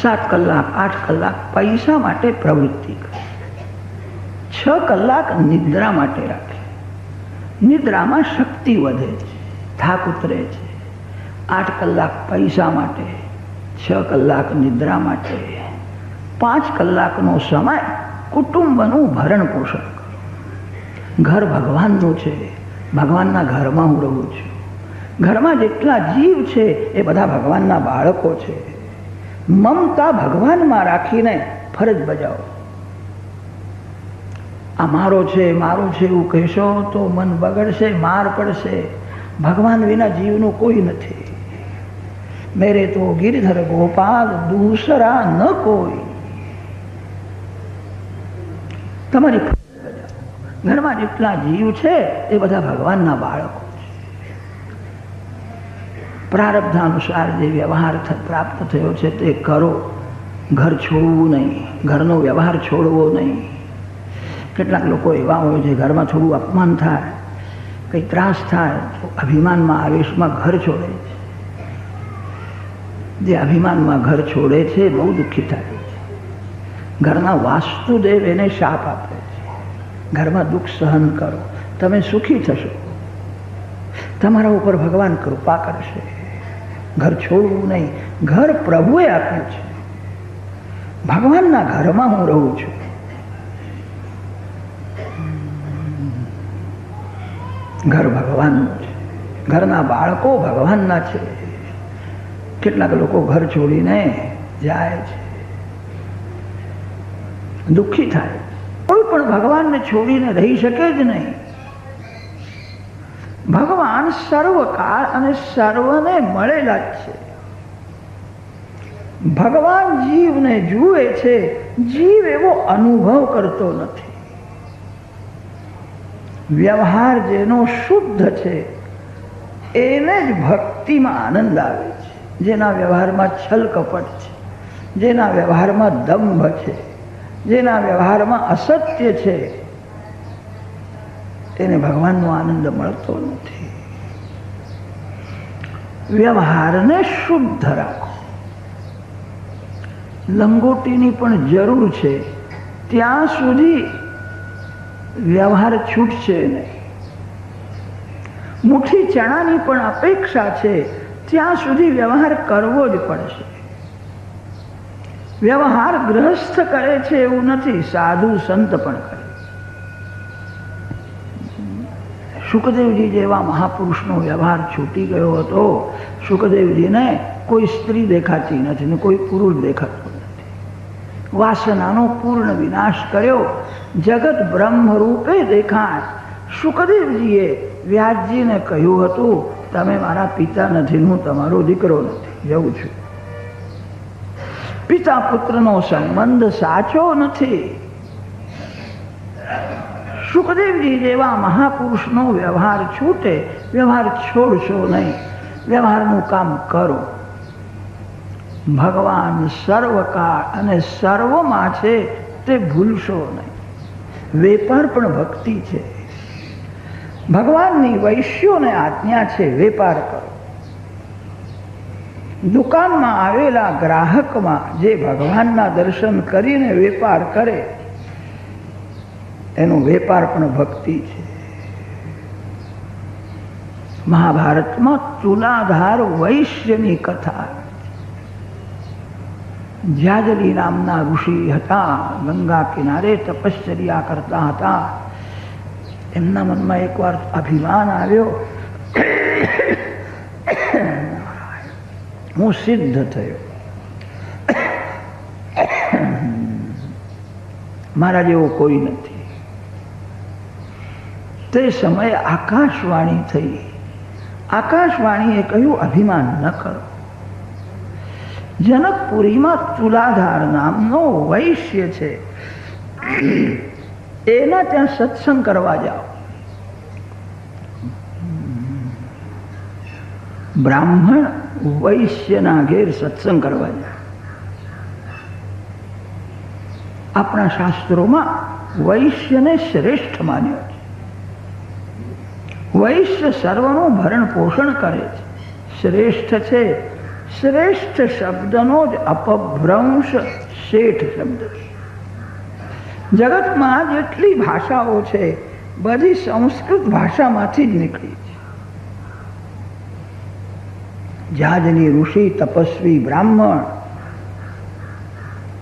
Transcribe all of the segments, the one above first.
7 કલાક 8 કલાક પૈસા માટે પ્રવૃત્તિ કરે, 6 કલાક નિદ્રા માટે રાખે. નિદ્રામાં શક્તિ વધે છે, થાક ઉતરે છે. 8 કલાક પૈસા માટે, 6 કલાક નિદ્રા માટે, 5 કલાકનો સમય કુટુંબનું ભરણ પોષણ કરો. ઘર ભગવાનનું છે, ભગવાનના ઘરમાં હું રહું છું. ઘરમાં જેટલા જીવ છે એ બધા ભગવાનના બાળકો છે. મમતા ભગવાનમાં રાખીને ફરજ બજાવો. આ મારો છે એવું કહેશો તો મન બગડશે, માર પડશે. ભગવાન વિના જીવનું કોઈ નથી. મેરે તો ગિરધર ગોપાલ દૂસરા ન કોઈ. તમારી ઘરમાં જેટલા જીવ છે એ બધા ભગવાનના બાળકો છે. પ્રારબ્ધાનુસાર જે વ્યવહાર પ્રાપ્ત થયો છે તે કરો. ઘર છોડવું નહીં, ઘરનો વ્યવહાર છોડવો નહીં. કેટલાક લોકો એવા હોય છે ઘરમાં થોડું અપમાન થાય, કંઈ ત્રાસ થાય તો અભિમાનમાં આવેશમાં ઘર છોડે છે. જે અભિમાનમાં ઘર છોડે છે બહુ દુઃખી થાય છે. ઘરના વાસ્તુદેવ એને શાપ આપે છે, ઘરમાં દુઃખ સહન કરો, તમે સુખી થશો, તમારા ઉપર ભગવાન કૃપા કરશે. ઘર છોડવું નહીં. ઘર પ્રભુએ આપ્યું છે. ભગવાનના ઘરમાં હું રહું છું. ઘર ભગવાનનું છે, ઘરના બાળકો ભગવાનના છે. કેટલાક લોકો ઘર છોડીને જાય છે, દુઃખી થાય. કોઈ પણ ભગવાનને છોડીને રહી શકે જ નહીં. ભગવાન સર્વકાળ અને સર્વને મળેલા જ છે. ભગવાન જીવને જુએ છે, જીવ એવો અનુભવ કરતો નથી. વ્યવહાર જેનો શુદ્ધ છે એને જ ભક્તિમાં આનંદ આવે છે. જેના વ્યવહારમાં છલ કપટ છે, જેના વ્યવહારમાં દંભ છે, જેના વ્યવહારમાં અસત્ય છે, એને ભગવાનનો આનંદ મળતો નથી. વ્યવહારને શુદ્ધ રાખો. લંગોટીની પણ જરૂર છે ત્યાં સુધી વ્યવહાર છૂટશે નહીં. મુઠ્ઠી ચણાની પણ અપેક્ષા છે ત્યાં સુધી વ્યવહાર કરવો જ પડશે. વ્યવહાર ગ્રહસ્થ કરે છે એવું નથી, સાધુ સંત પણ કરે. સુખદેવજી જેવા મહાપુરુષનો વ્યવહાર છૂટી ગયો હતો. સુખદેવજીને કોઈ સ્ત્રી દેખાતી નથી ને કોઈ પુરુષ દેખાતો નથી. વાસનાનો પૂર્ણ વિનાશ કર્યો. જગત બ્રહ્મ રૂપે દેખાય. સુખદેવજીએ વ્યાસજીને કહ્યું હતું, તમે મારા પિતા નથી, હું તમારો દીકરો નથી, જઉં છું. પિતા પુત્રનો સંબંધ સાચો નથી. સુખદેવજી જેવા મહાપુરુષનો વ્યવહાર છૂટે. વ્યવહાર છોડશો નહીં, વ્યવહારનું કામ કરો. ભગવાન સર્વકાળ અને સર્વમાં છે તે ભૂલશો નહીં. વેપાર પણ ભક્તિ છે. ભગવાનની વૈશ્યોને આજ્ઞા છે વેપાર કરો. દુકાનમાં આવેલા ગ્રાહકમાં જે ભગવાનના દર્શન કરીને વેપાર કરે એનો વેપાર પણ ભક્તિ છે. મહાભારતમાં તુલાધાર વૈશ્યની કથા. જ્યાજલી નામના ઋષિ હતા, ગંગા કિનારે તપશ્ચર્યા કરતા હતા. એમના મનમાં એકવાર અભિમાન આવ્યો, હું સિદ્ધ થયો, મારા જેવો કોઈ નથી. તે સમયે આકાશવાણી થઈ. આકાશવાણીએ કહ્યું, અભિમાન ન કરો. જનકપુરીમાં તુલાધાર નામનો વૈશ્ય છે, એના ત્યાં સત્સંગ કરવા જાઓ. બ્રાહ્મણ વૈશ્યના ઘેર સત્સંગ કરવા જાય. આપણા શાસ્ત્રોમાં વૈશ્યને શ્રેષ્ઠ માન્યો છે. વૈશ્ય સર્વનું ભરણ પોષણ કરે છે, શ્રેષ્ઠ છે, શ્રેષ્ઠ શબ્દનો જ અપભ્રંશ શેઠ શબ્દ છે. જગતમાં જેટલી ભાષાઓ છે બધી સંસ્કૃત ભાષામાંથી જ નીકળી છે. જાજલી ઋષિ તપસ્વી બ્રાહ્મણ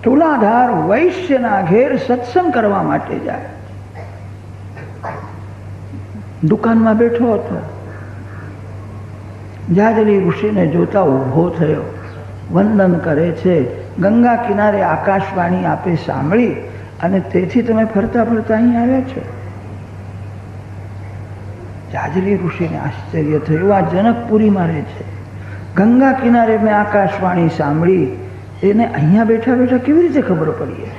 તુલાધાર વૈશ્યના ઘેર સત્સંગ કરવા માટે જાય. દુકાનમાં બેઠો હતો, જાજલી ઋષિને જોતા ઊભો થયો, વંદન કરે છે. ગંગા કિનારે આકાશવાણી આપે સાંભળી અને તેથી તમે ફરતા ફરતા અહીં આવ્યા છો. જાજલી ઋષિને આશ્ચર્ય થયું, આ જનકપુરીમાં રહે છે, ગંગા કિનારે મેં આકાશવાણી સાંભળી, એને અહીંયા બેઠા બેઠા કેવી રીતે ખબર પડી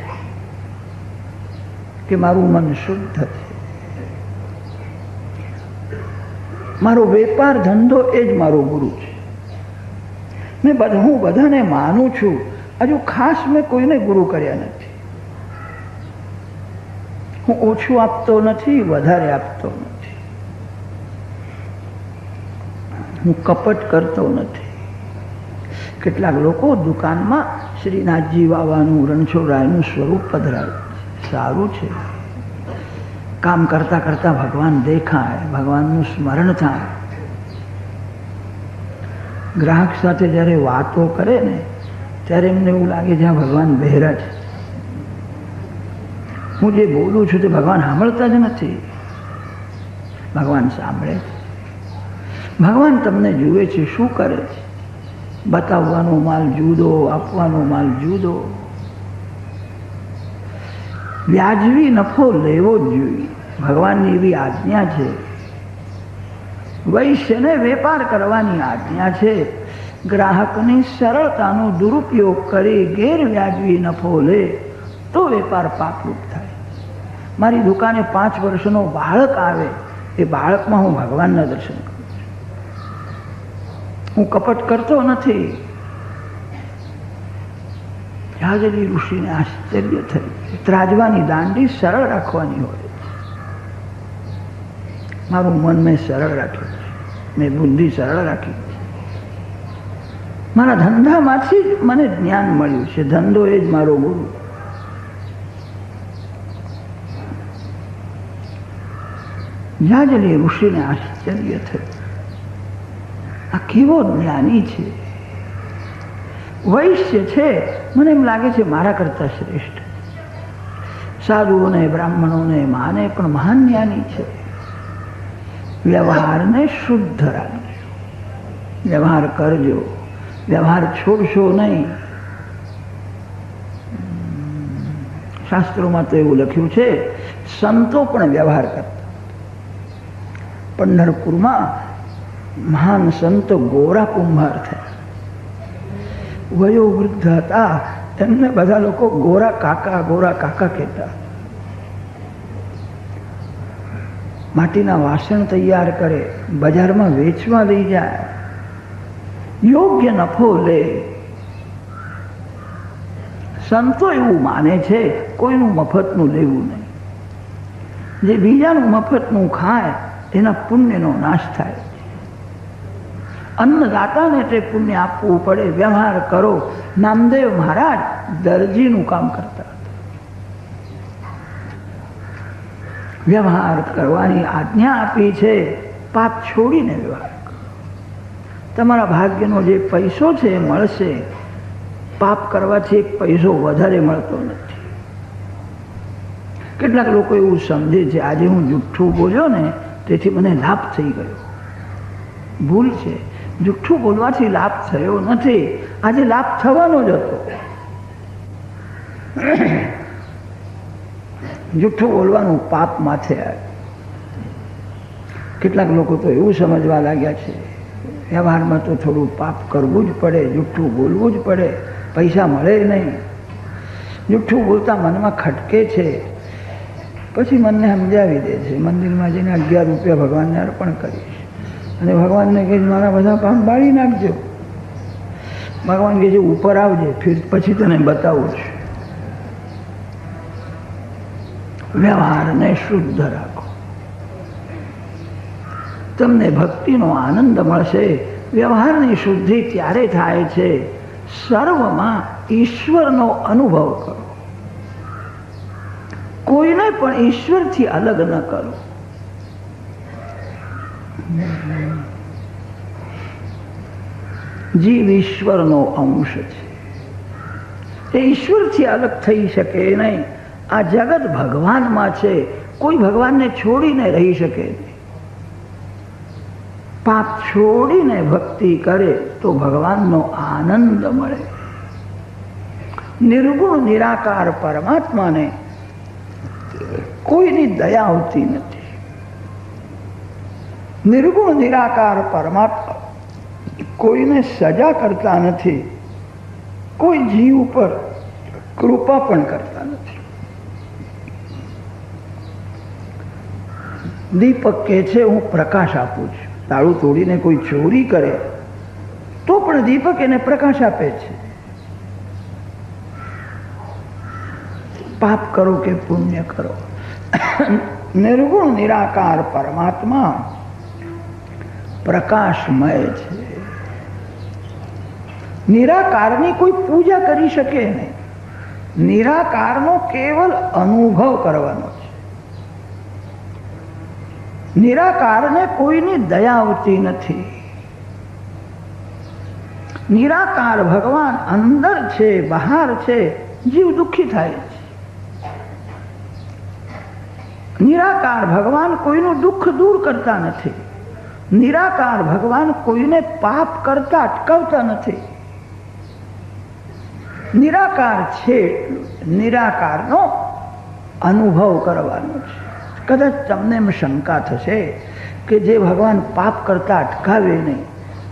કે મારું મન શુદ્ધ છે, મારો વેપાર ધંધો એ જ મારો ગુરુ છે, હું બધાને માનું છું, હજુ ખાસ મેં કોઈને ગુરુ કર્યા નથી, હું ઓછું આપતો નથી, વધારે આપતો નથી, હું કપટ કરતો નથી. કેટલાક લોકો દુકાનમાં શ્રીનાથજી બાબાનું રણછોડરાયનું સ્વરૂપ પધરાવે, સારું છે, કામ કરતા કરતા ભગવાન દેખાય, ભગવાનનું સ્મરણ થાય. ગ્રાહક સાથે જ્યારે વાતો કરે ને ત્યારે એમને એવું લાગે જ્યાં ભગવાન બહેરા છે. હું જે બોલું છું તે ભગવાન સાંભળતા જ નથી, ભગવાન સાંભળે છે. ભગવાન તમને જુએ છે, શું કરે છે? બતાવવાનો માલ જુદો, આપવાનો માલ જુદો. વ્યાજબી નફો લેવો જ જોઈએ, ભગવાનની એવી આજ્ઞા છે. વૈશ્યને વેપાર કરવાની આજ્ઞા છે. ગ્રાહકની સરળતાનો દુરુપયોગ કરી ગેરવ્યાજબી નફો લે તો વેપાર પાપરૂપ થાય. મારી દુકાને 5 વર્ષનો બાળક આવે, એ બાળકમાં હું ભગવાનના દર્શન કરું છું, હું કપટ કરતો નથી. જાજલી ઋષિને આશ્ચર્ય થયું. ત્રાજવાની દાંડી સરળ રાખવાની હોય. મારું મન મેં સરળ રાખ્યું છે, મેં બુદ્ધિ સરળ રાખી છે. મારા ધંધામાંથી જ મને જ્ઞાન મળ્યું છે, ધંધો એ જ મારો ગુરુ. જાજલી ઋષિને આશ્ચર્ય થયું, આ કેવો જ્ઞાની છે, વૈશ્ય છે, મને એમ લાગે છે મારા કરતા શ્રેષ્ઠ. સાધુઓને બ્રાહ્મણોને માને પણ મહાન જ્ઞાની છે. વ્યવહારને શુદ્ધ રાખજો, વ્યવહાર કરજો, વ્યવહાર છોડશો નહીં. શાસ્ત્રોમાં તો એવું લખ્યું છે સંતો પણ વ્યવહાર કરતા. પંઢરપુરમાં મહાન સંત ગોરા કુંભાર થયા, વયોવૃદ્ધ હતા, એમને બધા લોકો ગોરા કાકા કહેતા. માટીના વાસણ તૈયાર કરે, બજારમાં વેચવા લઈ જાય, યોગ્ય નફો લે. સંતો એવું માને છે કોઈનું મફતનું લેવું નહીં. જે બીજાનું મફતનું ખાય એના પુણ્યનો નાશ થાય. અન્નદાતાને તે પુણ્ય આપવું પડે. વ્યવહાર કરો. નામદેવ મહારાજ દરજીનું કામ કરતા હતા. વ્યવહાર કરવાની આજ્ઞા આપી છે, પાપ છોડીને વ્યવહાર કરો. તમારા ભાગ્યનો જે પૈસો છે એ મળશે, પાપ કરવાથી એક પૈસો વધારે મળતો નથી. કેટલાક લોકો એવું સમજે છે આજે હું જુઠ્ઠું બોલ્યો ને તેથી મને લાભ થઈ ગયો. ભૂલ છે. જુઠ્ઠું બોલવાથી લાભ થયો નથી, આજે લાભ થવાનો જ હતો. જુઠ્ઠું બોલવાનું પાપ માથે આવે. કેટલાક લોકો તો એવું સમજવા લાગ્યા છે વ્યવહારમાં તો થોડું પાપ કરવું જ પડે, જુઠ્ઠું બોલવું જ પડે, પૈસા મળે નહીં. જુઠ્ઠું બોલતા મનમાં ખટકે છે, પછી મનને સમજાવી દે છે, મંદિરમાં જઈને 11 રૂપિયા ભગવાનને અર્પણ કરીશ અને ભગવાનને કહે મારા બધા પાપ બાળી નાખજો. ભગવાન કહે છે ઉપર આવજે, પછી તને બતાવું છું. વ્યવહારને શુદ્ધ રાખો, તમને ભક્તિનો આનંદ મળશે. વ્યવહારની શુદ્ધિ ત્યારે થાય છે સર્વમાં ઈશ્વરનો અનુભવ કરો. કોઈને પણ ઈશ્વરથી અલગ ન કરો. જીવ ઈશ્વરનો અંશ છે. એ ઈશ્વરથી અલગ થઈ શકે નહીં. આ જગત ભગવાનમાં છે. કોઈ ભગવાનને છોડીને રહી શકે નહીં. પાપ છોડીને ભક્તિ કરે તો ભગવાનનો આનંદ મળે. નિર્ગુણ નિરાકાર પરમાત્માને કોઈની દયા આવતી નથી. નિર્ગુણ નિરાકાર પરમાત્મા કોઈને સજા કરતા નથી. કોઈ જીવ ઉપર કૃપા પણ કરતા નથી. દીપક કહે છે હું પ્રકાશ આપું છું. તાળું તોડીને કોઈ ચોરી કરે તો પણ દીપક એને પ્રકાશ આપે છે. પાપ કરો કે પુણ્ય કરો, નિર્ગુણ નિરાકાર પરમાત્મા પ્રકાશમય છે. નિરાકારની કોઈ પૂજા કરી શકે નહીં. નિરાકારનો કેવલ અનુભવ કરવાનો છે. નિરાકારને કોઈની દયા આવતી નથી. નિરાકાર ભગવાન અંદર છે, બહાર છે, જીવ દુઃખી થાય છે. નિરાકાર ભગવાન કોઈનું દુઃખ દૂર કરતા નથી. નિરાકાર ભગવાન કોઈને પાપ કરતા અટકાવતા નથી. નિરાકાર છે, નિરાકારનો અનુભવ કરવાનો છે. કદાચ તમને એમ શંકા થશે કે જે ભગવાન પાપ કરતા અટકાવે નહીં,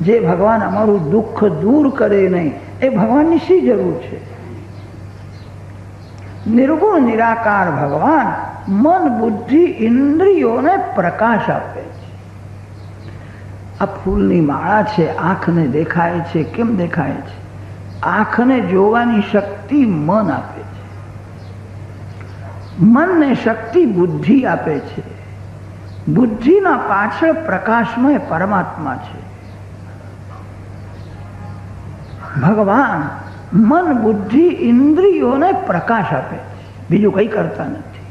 જે ભગવાન અમારું દુઃખ દૂર કરે નહીં, એ ભગવાનની શી જરૂર છે? નિર્ગુણ નિરાકાર ભગવાન મન બુદ્ધિ ઇન્દ્રિયોને પ્રકાશ આપે છે. આ ફૂલની માળા છે, આંખને દેખાય છે. કેમ દેખાય છે? આંખને જોવાની શક્તિ મન આપે છે. મનને શક્તિ બુદ્ધિ આપે છે. બુદ્ધિના પાછળ પ્રકાશમય પરમાત્મા છે. ભગવાન મન બુદ્ધિ ઇન્દ્રિયોને પ્રકાશ આપે છે, બીજું કંઈ કરતા નથી.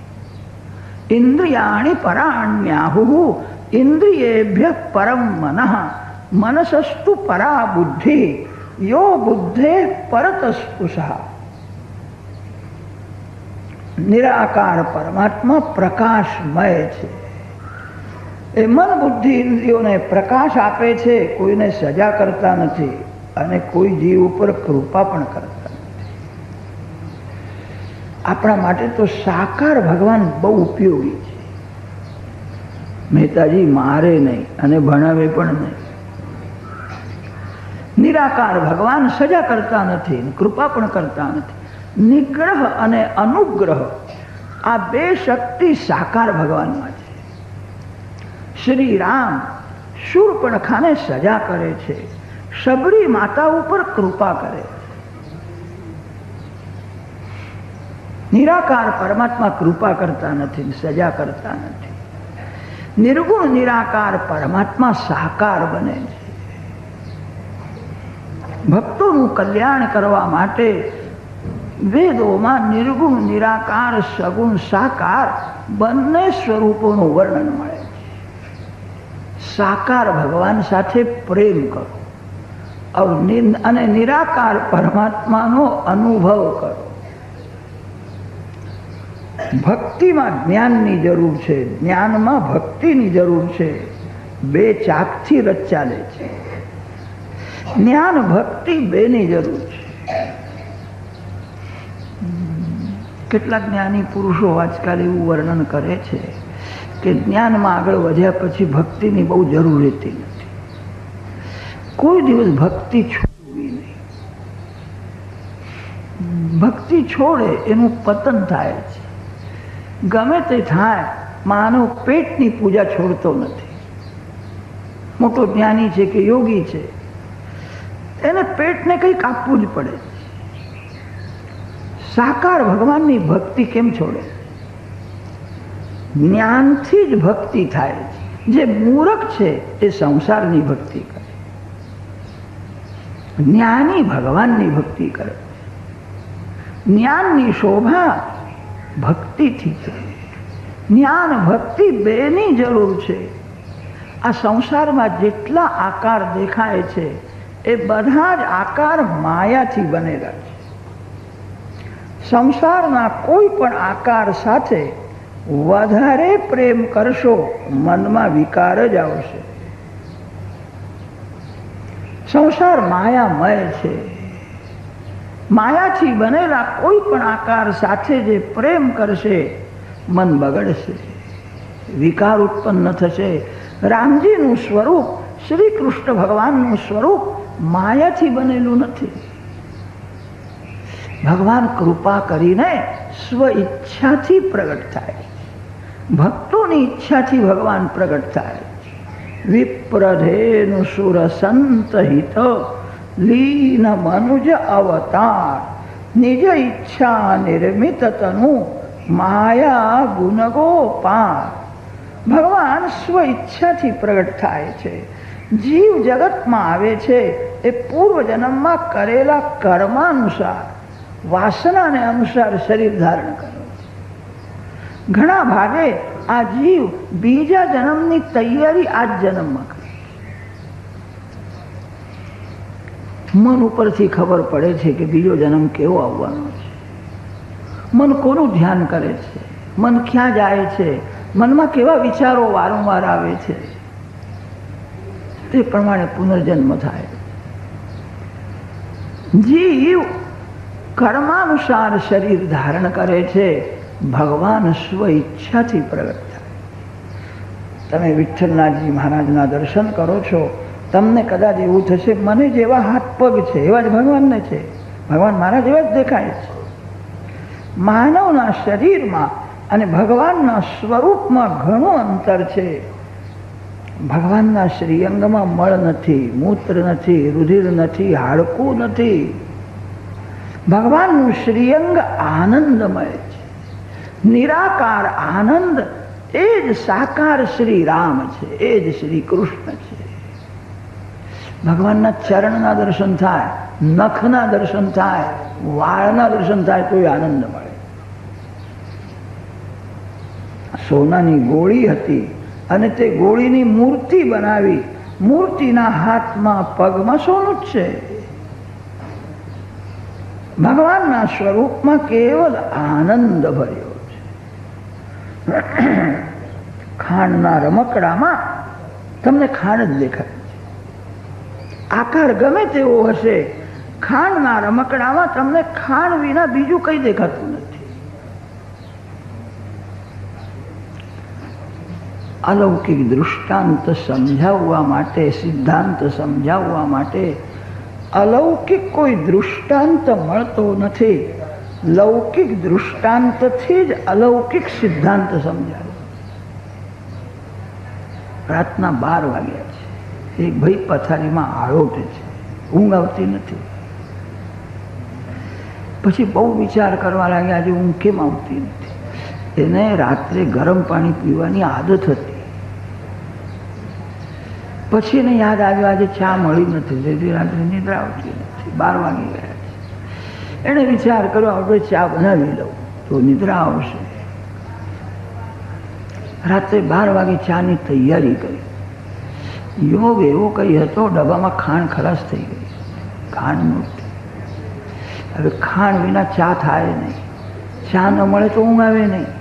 ઇન્દ્રિયાણિ પરાણ્યાહુ ઇન્દ્રિયેભ્ય પરમ મનઃ મનસસ્તુ પરા બુદ્ધિ યો બુદ્ધે પરતસ્પુષા. નિરાકાર પરમાત્મા પ્રકાશમય છે. એ મન બુદ્ધિ ઇન્દ્રિયોને પ્રકાશ આપે છે, કોઈને સજા કરતા નથી અને કોઈ જીવ ઉપર કૃપા પણ કરતા નથી. આપણા માટે તો સાકાર ભગવાન બહુ ઉપયોગી છે. મહેતાજી મારે નહીં અને ભણાવે પણ નહીં. નિરાકાર ભગવાન સજા કરતા નથી, કૃપા પણ કરતા નથી. નિગ્રહ અને અનુગ્રહ આ બે શક્તિ સાકાર ભગવાનમાં છે. શ્રી રામ શૂર્પણખાને સજા કરે છે, શબરી માતા ઉપર કૃપા કરે છે. નિરાકાર પરમાત્મા કૃપા કરતા નથી, સજા કરતા નથી. નિર્ગુણ નિરાકાર પરમાત્મા સાકાર બને છે. ભક્તોનું કલ્યાણ કરવા માટે વેદોમાં નિર્ગુણ નિરાકાર સગુણ સાકાર બંને સ્વરૂપોનું વર્ણન મળે છે. સાકાર ભગવાન સાથે પ્રેમ કરો અને નિરાકાર પરમાત્માનો અનુભવ કરો. ભક્તિમાં જ્ઞાનની જરૂર છે, જ્ઞાનમાં ભક્તિની જરૂર છે. બે ચાકથી રથ ચાલે છે. જ્ઞાન ભક્તિ બેની જરૂર છે. કેટલાક જ્ઞાની પુરુષો આજકાલ એવું વર્ણન કરે છે કે જ્ઞાનમાં આગળ વધ્યા પછી ભક્તિની બહુ જરૂર રહેતી નથી. કોઈ દિવસ ભક્તિ છોડવી નહીં. ભક્તિ છોડે એનું પતન થાય છે. ગમે તે થાય, માનવ પેટની પૂજા છોડતો નથી. મોટો જ્ઞાની છે કે યોગી છે, એને પેટને કંઈક આપવું જ પડે. સાકાર ભગવાનની ભક્તિ કેમ છોડે? જ્ઞાનથી જ ભક્તિ થાય છે. જે મૂર્ખ છે એ સંસારની ભક્તિ કરે. જ્ઞાની ભગવાનની ભક્તિ કરે. જ્ઞાનની શોભા ભક્તિથી છે. જ્ઞાન ભક્તિ બેની જરૂર છે. આ સંસારમાં જેટલા આકાર દેખાય છે એ બધા જ આકાર માયાથી બનેલા છે. સંસારના કોઈ પણ આકાર સાથે વધારે પ્રેમ કરશો મનમાં વિકાર જ આવશે. સંસાર માયામય છે. માયાથી બનેલા કોઈ પણ આકાર સાથે જે પ્રેમ કરશે મન બગડશે, વિકાર ઉત્પન્ન થશે. રામજીનું સ્વરૂપ, શ્રી કૃષ્ણ ભગવાનનું સ્વરૂપ માયાથી બનેલું નથી. ભગવાન કૃપા કરીને સ્વ ઈચ્છાથી પ્રગટ થાય. ભક્તોની ઈચ્છાથી ભગવાન પ્રગટ થાય. વિપ્રધેનુ સુર સંત હિત લીન મનુજ અવતાર નિજ ઈચ્છા નિર્મિત તનુ માયા ગુણ ગોપાર. ભગવાન સ્વ ઈચ્છાથી પ્રગટ થાય છે. જીવ જગતમાં આવે છે એ પૂર્વ જન્મમાં કરેલા કર્માનુસાર, વાસનાને અનુસાર શરીર ધારણ કરે છે. ઘણા ભાગે આ જીવ બીજા જન્મની તૈયારી આ જ જન્મમાં કરે. મન ઉપરથી ખબર પડે છે કે બીજો જન્મ કેવો આવવાનો છે. મન કોનું ધ્યાન કરે છે, મન ક્યાં જાય છે, મનમાં કેવા વિચારો વારંવાર આવે છે, તે પ્રમાણે પુનર્જન્મ થાય. જીવ કર્માનુસાર શરીર ધારણ કરે છે. ભગવાન સ્વ ઈચ્છાથી પ્રગટ થાય. તમે વિઠ્ઠલનાથજી મહારાજના દર્શન કરો છો, તમને કદાચ એવું થશે મને જેવા હાથ પગ છે એવા જ ભગવાનને છે. ભગવાન મારા જેવા જ દેખાય છે. માનવના શરીરમાં અને ભગવાનના સ્વરૂપમાં ઘણું અંતર છે. ભગવાનના શ્રીઅંગમાં મળ નથી, મૂત્ર નથી, રુધિર નથી, હાડકું નથી. ભગવાનનું શ્રીઅંગ આનંદમય છે. નિરાકાર આનંદ એ જ સાકાર શ્રી રામ છે, એ જ શ્રી કૃષ્ણ છે. ભગવાનના ચરણના દર્શન થાય, નખના દર્શન થાય, વાળના દર્શન થાય તો આનંદ મળે. સોનાની ગોળી હતી અને તે ગોળીની મૂર્તિ બનાવી. મૂર્તિના હાથમાં પગમાં સોનું જ છે. ભગવાનના સ્વરૂપમાં કેવલ આનંદ ભર્યો છે. ખાંડના રમકડામાં તમને ખાંડ જ દેખાય છે. આકાર ગમે તેવો હશે, ખાંડના રમકડામાં તમને ખાંડ વિના બીજું કંઈ દેખાતું નથી. અલૌકિક દૃષ્ટાંત સમજાવવા માટે, સિદ્ધાંત સમજાવવા માટે અલૌકિક કોઈ દૃષ્ટાંત મળતો નથી. લૌકિક દૃષ્ટાંતથી જ અલૌકિક સિદ્ધાંત સમજાવે. રાતના 12 વાગ્યા છે. એક ભાઈ પથારીમાં આળોટે છે, ઊંઘ આવતી નથી. પછી બહુ વિચાર કરવા લાગ્યા, આજે ઊંઘ કેમ આવતી નથી. એને રાત્રે ગરમ પાણી પીવાની આદત હતી. પછી એને યાદ આવ્યું આજે ચા મળી નથી, તેથી રાત્રે નિદ્રા આવતી નથી. 12 વાગી ગયા છે. એણે વિચાર કર્યો આપણે ચા બનાવી લઉં તો નિદ્રા આવશે. રાત્રે 12 વાગે ચાની તૈયારી કરી. યોગ એવો કંઈ હતો, ડબ્બામાં ખાંડ ખલાસ થઈ ગઈ. ખાંડ નહોતી. હવે ખાંડ વિના ચા થાય નહીં. ચા ન મળે તો ઊંઘ આવે નહીં.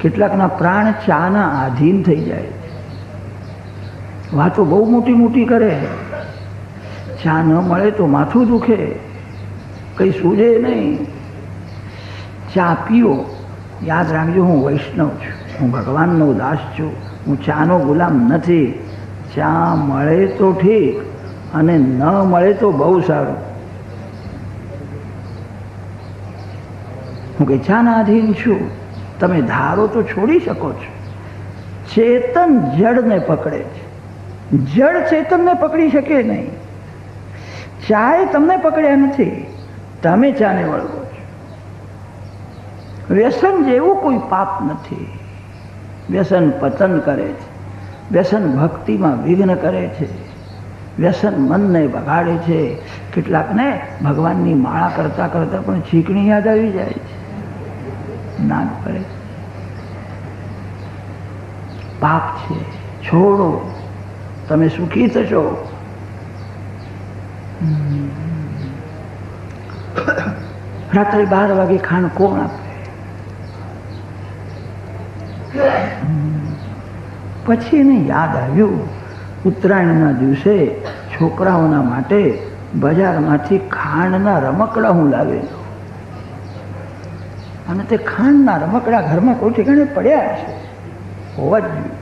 કેટલાકના પ્રાણ ચાના આધીન થઈ જાય છે. વાતો બહુ મોટી મોટી કરે. ચા ન મળે તો માથું દુખે, કંઈ સૂજે નહીં. ચા પીઓ. યાદ રાખજો, હું વૈષ્ણવ છું, હું ભગવાનનો દાસ છું, હું ચાનો ગુલામ નથી. ચા મળે તો ઠીક અને ન મળે તો બહુ સારું. હું કંઈ ચાના આધીન છું. તમે ધારો તો છોડી શકો છો. ચેતન જડને પકડે છે, જડ ચેતનને પકડી શકે નહીં. ચાએ તમને પકડ્યા નથી, તમે ચાને વળગો છો. વ્યસન જેવું કોઈ પાપ નથી. વ્યસન પતન કરે છે. વ્યસન ભક્તિમાં વિઘ્ન કરે છે. વ્યસન મનને બગાડે છે. કેટલાકને ભગવાનની માળા કરતા કરતા પણ ચીકણી યાદ આવી જાય છે, નાક પડે. પાપ છે, છોડો, તમે સુખી થશો. રાત્રે 12 વાગે ખાંડ કોણ આપે? પછી એને યાદ આવ્યું, ઉત્તરાયણના દિવસે છોકરાઓના માટે બજારમાંથી ખાંડના રમકડા હું લાવેલો, અને તે ખાંડના રમકડા ઘરમાં કોઈ ઠેકાણે પડ્યા છે, હોવા જ જોઈએ.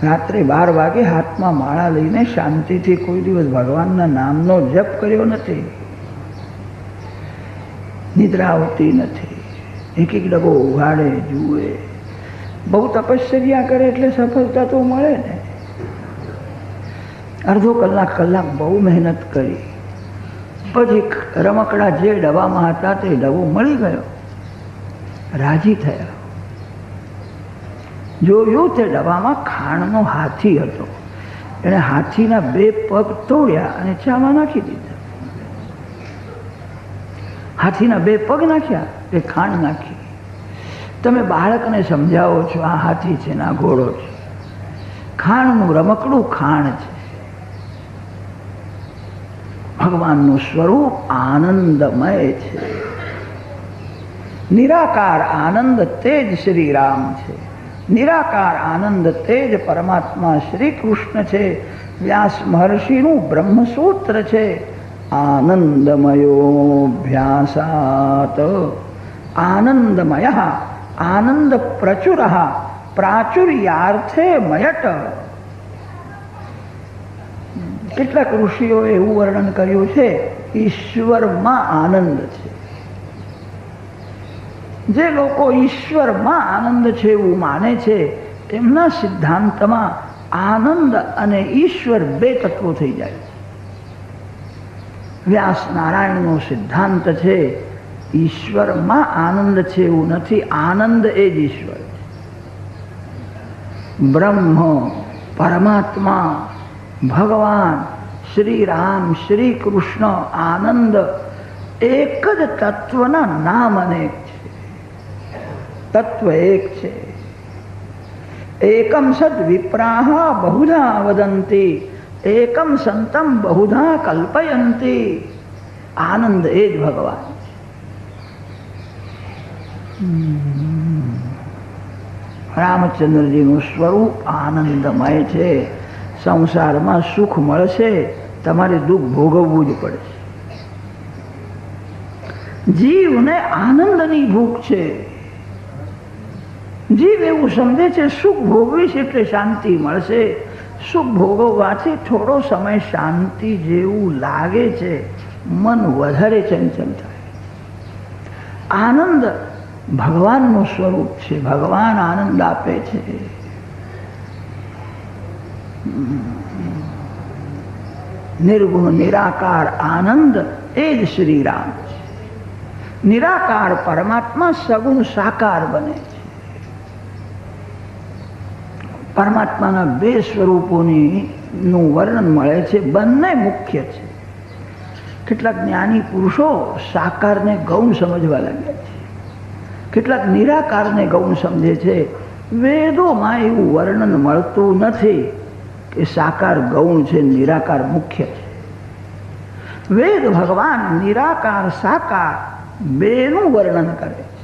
રાત્રે 12 વાગે હાથમાં માળા લઈને શાંતિથી કોઈ દિવસ ભગવાનના નામનો જપ કર્યો નથી, નિદ્રા આવતી નથી. એક ડબ્બો ઉઘાડે, જુએ. બહુ તપશ્ચર્યા કરે એટલે સફળતા તો મળે ને. અડધો કલાક બહુ મહેનત કરી, પછી રમકડા જે ડબ્બામાં હતા તે ડબ્બો મળી ગયો. રાજી થયા. જોયું તે ડબ્બામાં ખાંડનો હાથી હતો. એણે હાથીના 2 પગ તોડ્યા અને ચામાં નાખી દીધા. હાથીના 2 પગ નાખ્યા, એ ખાંડ નાખી. તમે બાળકને સમજાવો છો આ હાથી છે ને આ ઘોડો છે. ખાંડનું રમકડું ખાંડ છે. ભગવાનનું સ્વરૂપ આનંદમય છે. નિરાકાર આનંદ તેજ શ્રી રામ છે. નિરાકાર આનંદ તેજ પરમાત્મા શ્રી કૃષ્ણ છે. વ્યાસ મહર્ષિનું બ્રહ્મસૂત્ર છે. આનંદમયોભ્યાસાત આનંદમય આનંદ પ્રચુર પ્રાચુર્યાર્થે મયટ. કેટલાક ઋષિઓએ એવું વર્ણન કર્યું છે, ઈશ્વરમાં આનંદ છે. જે લોકો ઈશ્વરમાં આનંદ છે એવું માને છે, તેમના સિદ્ધાંતમાં આનંદ અને ઈશ્વર 2 તત્વો થઈ જાય છે. વ્યાસ નારાયણનો સિદ્ધાંત છે ઈશ્વરમાં આનંદ છે એવું નથી, આનંદ એ જ ઈશ્વર છે. બ્રહ્મ, પરમાત્મા, ભગવાન, શ્રી રામ, શ્રી કૃષ્ણ, આનંદ એક જ તત્વના નામ અનેક છે. તત્વ એક છે. એકમ સદ વિપ્રાહ બહુધા વદંતી, એકમ સંતમ બહુધા કલ્પયંતી. આનંદ એ જ ભગવાન છે. રામચંદ્રજીનું સ્વરૂપ આનંદમય છે. સંસારમાં સુખ મળશે, તમારે દુઃખ ભોગવવું જ પડશે. જીવને આનંદની ભૂખ છે. જીવ એવું સમજે છે સુખ ભોગવીશ એટલે શાંતિ મળશે. સુખ ભોગવવાથી થોડો સમય શાંતિ જેવું લાગે છે, મન વધારે ચંચલ થાય. આનંદ ભગવાનનું સ્વરૂપ છે. ભગવાન આનંદ આપે છે. નિર્ગુણ નિરાકાર આનંદ એ જ શ્રી રામ છે. નિરાકાર પરમાત્મા સગુણ સાકાર બને છે. પરમાત્માના 2 સ્વરૂપોનું વર્ણન મળે છે, બંને મુખ્ય છે. કેટલાક જ્ઞાની પુરુષો સાકારને ગૌણ સમજવા લાગ્યા છે, કેટલાક નિરાકારને ગૌણ સમજે છે. વેદોમાં એવું વર્ણન મળતું નથી કે સાકાર ગૌણ છે, નિરાકાર મુખ્ય છે. વેદ ભગવાન નિરાકાર સાકાર 2નું વર્ણન કરે છે,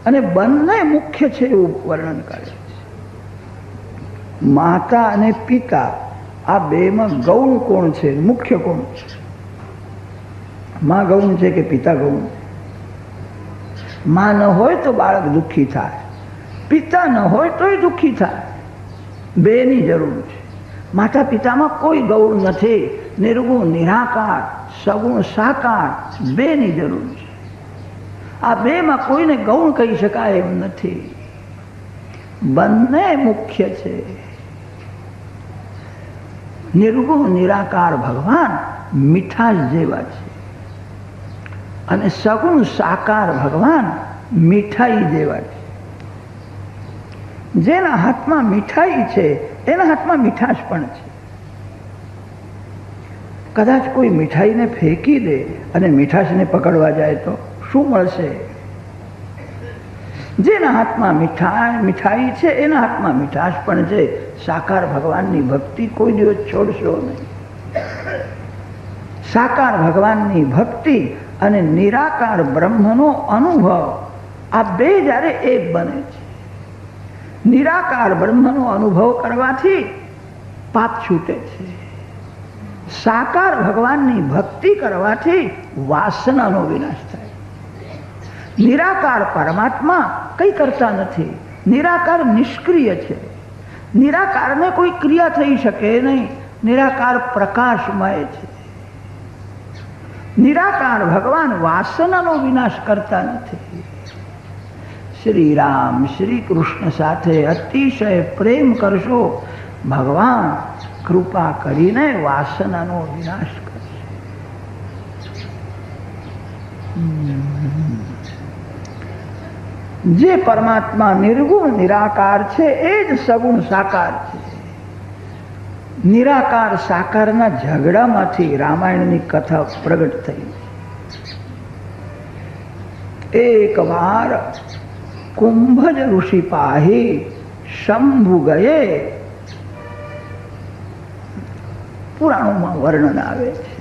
અને બંને મુખ્ય છે એવું વર્ણન કરે છે. માતા અને પિતા આ 2માં ગૌણ કોણ છે, મુખ્ય કોણ છે? માં ગૌણ છે કે પિતા ગૌણ છે? માં ન હોય તો બાળક દુઃખી થાય, પિતા ન હોય તોય દુઃખી થાય. 2ની જરૂર છે. માતા પિતામાં કોઈ ગૌણ નથી. નિર્ગુણ નિરાકાર, સગુણ સાકાર 2ની જરૂર છે. આ 2માં કોઈને ગૌણ કહી શકાય એમ નથી. બંને મુખ્ય છે. નિર્ગુણ નિરાકાર ભગવાન મીઠાશ જેવા છે, અને સગુણ સાકાર ભગવાન મીઠાઈ જેવા છે. જેના હાથમાં મીઠાઈ છે એના હાથમાં મીઠાશ પણ છે. કદાચ કોઈ મીઠાઈને ફેંકી દે અને મીઠાશને પકડવા જાય તો શું મળશે? જેના હાથમાં મીઠાઈ છે એના હાથમાં મીઠાશ પણ છે. સાકાર ભગવાનની ભક્તિ કોઈ દિવસ છોડશો નહીં. સાકાર ભગવાનની ભક્તિ અને નિરાકાર બ્રહ્મનો અનુભવ, આ બે જ્યારે એક બને છે. નિરાકાર બ્રહ્મનો અનુભવ કરવાથી પાપ છૂટે છે. સાકાર ભગવાનની ભક્તિ કરવાથી વાસનાનો વિનાશ થાય. નિરાકાર પરમાત્મા કંઈ કરતા નથી. નિરાકાર નિષ્ક્રિય છે. નિરાકારને કોઈ ક્રિયા થઈ શકે નહીં. નિરાકાર પ્રકાશમય છે. નિરાકાર ભગવાન વાસનાનો વિનાશ કરતા નથી. શ્રી રામ શ્રી કૃષ્ણ સાથે અતિશય પ્રેમ કરશો, ભગવાન કૃપા કરીને વાસનાનો વિનાશ કરશે. જે પરમાત્મા નિર્ગુણ નિરાકાર છે એ જ સગુણ સાકાર છે. નિરાકાર સાકારના ઝઘડામાંથી રામાયણની કથા પ્રગટ થઈ. એક વાર કુંભજ ઋષિ પાહી શંભુ ગયે, પુરાણોમાં વર્ણન આવે છે.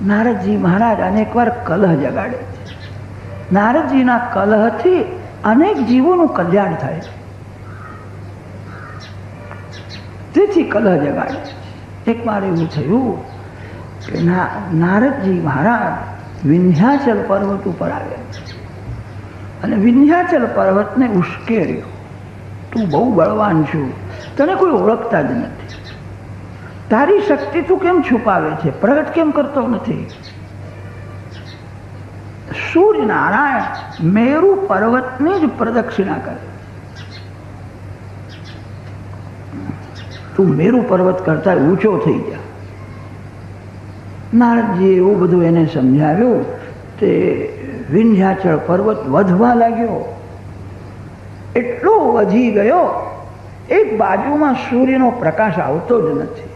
નારદજી મહારાજ અનેક વાર કલહ જગાડે છે. નારદજીના કલહથી અનેક જીવોનું કલ્યાણ થાય છે. તેથી કલહ જગાડે છે. એક વાર એવું થયું કે નારદજી મહારાજ વિંધ્યાચલ પર્વત ઉપર આવ્યા અને વિંધ્યાચલ પર્વતને ઉશ્કેર્યો. તું બહુ બળવાન છું, તને કોઈ ઓળખતા જ નથી. તારી શક્તિ તું કેમ છુપાવે છે, પ્રગટ કેમ કરતો નથી? સૂર્યનારાયણ મેરુ પર્વતની જ પ્રદક્ષિણા કરે. તું મેરુ પર્વત કરતા ઊંચો થઈ જા. નારદજી એવું બધું એને સમજાવ્યું. તે વિંધ્યાચળ પર્વત વધવા લાગ્યો. એટલો વધી ગયો, એક બાજુમાં સૂર્યનો પ્રકાશ આવતો જ નથી.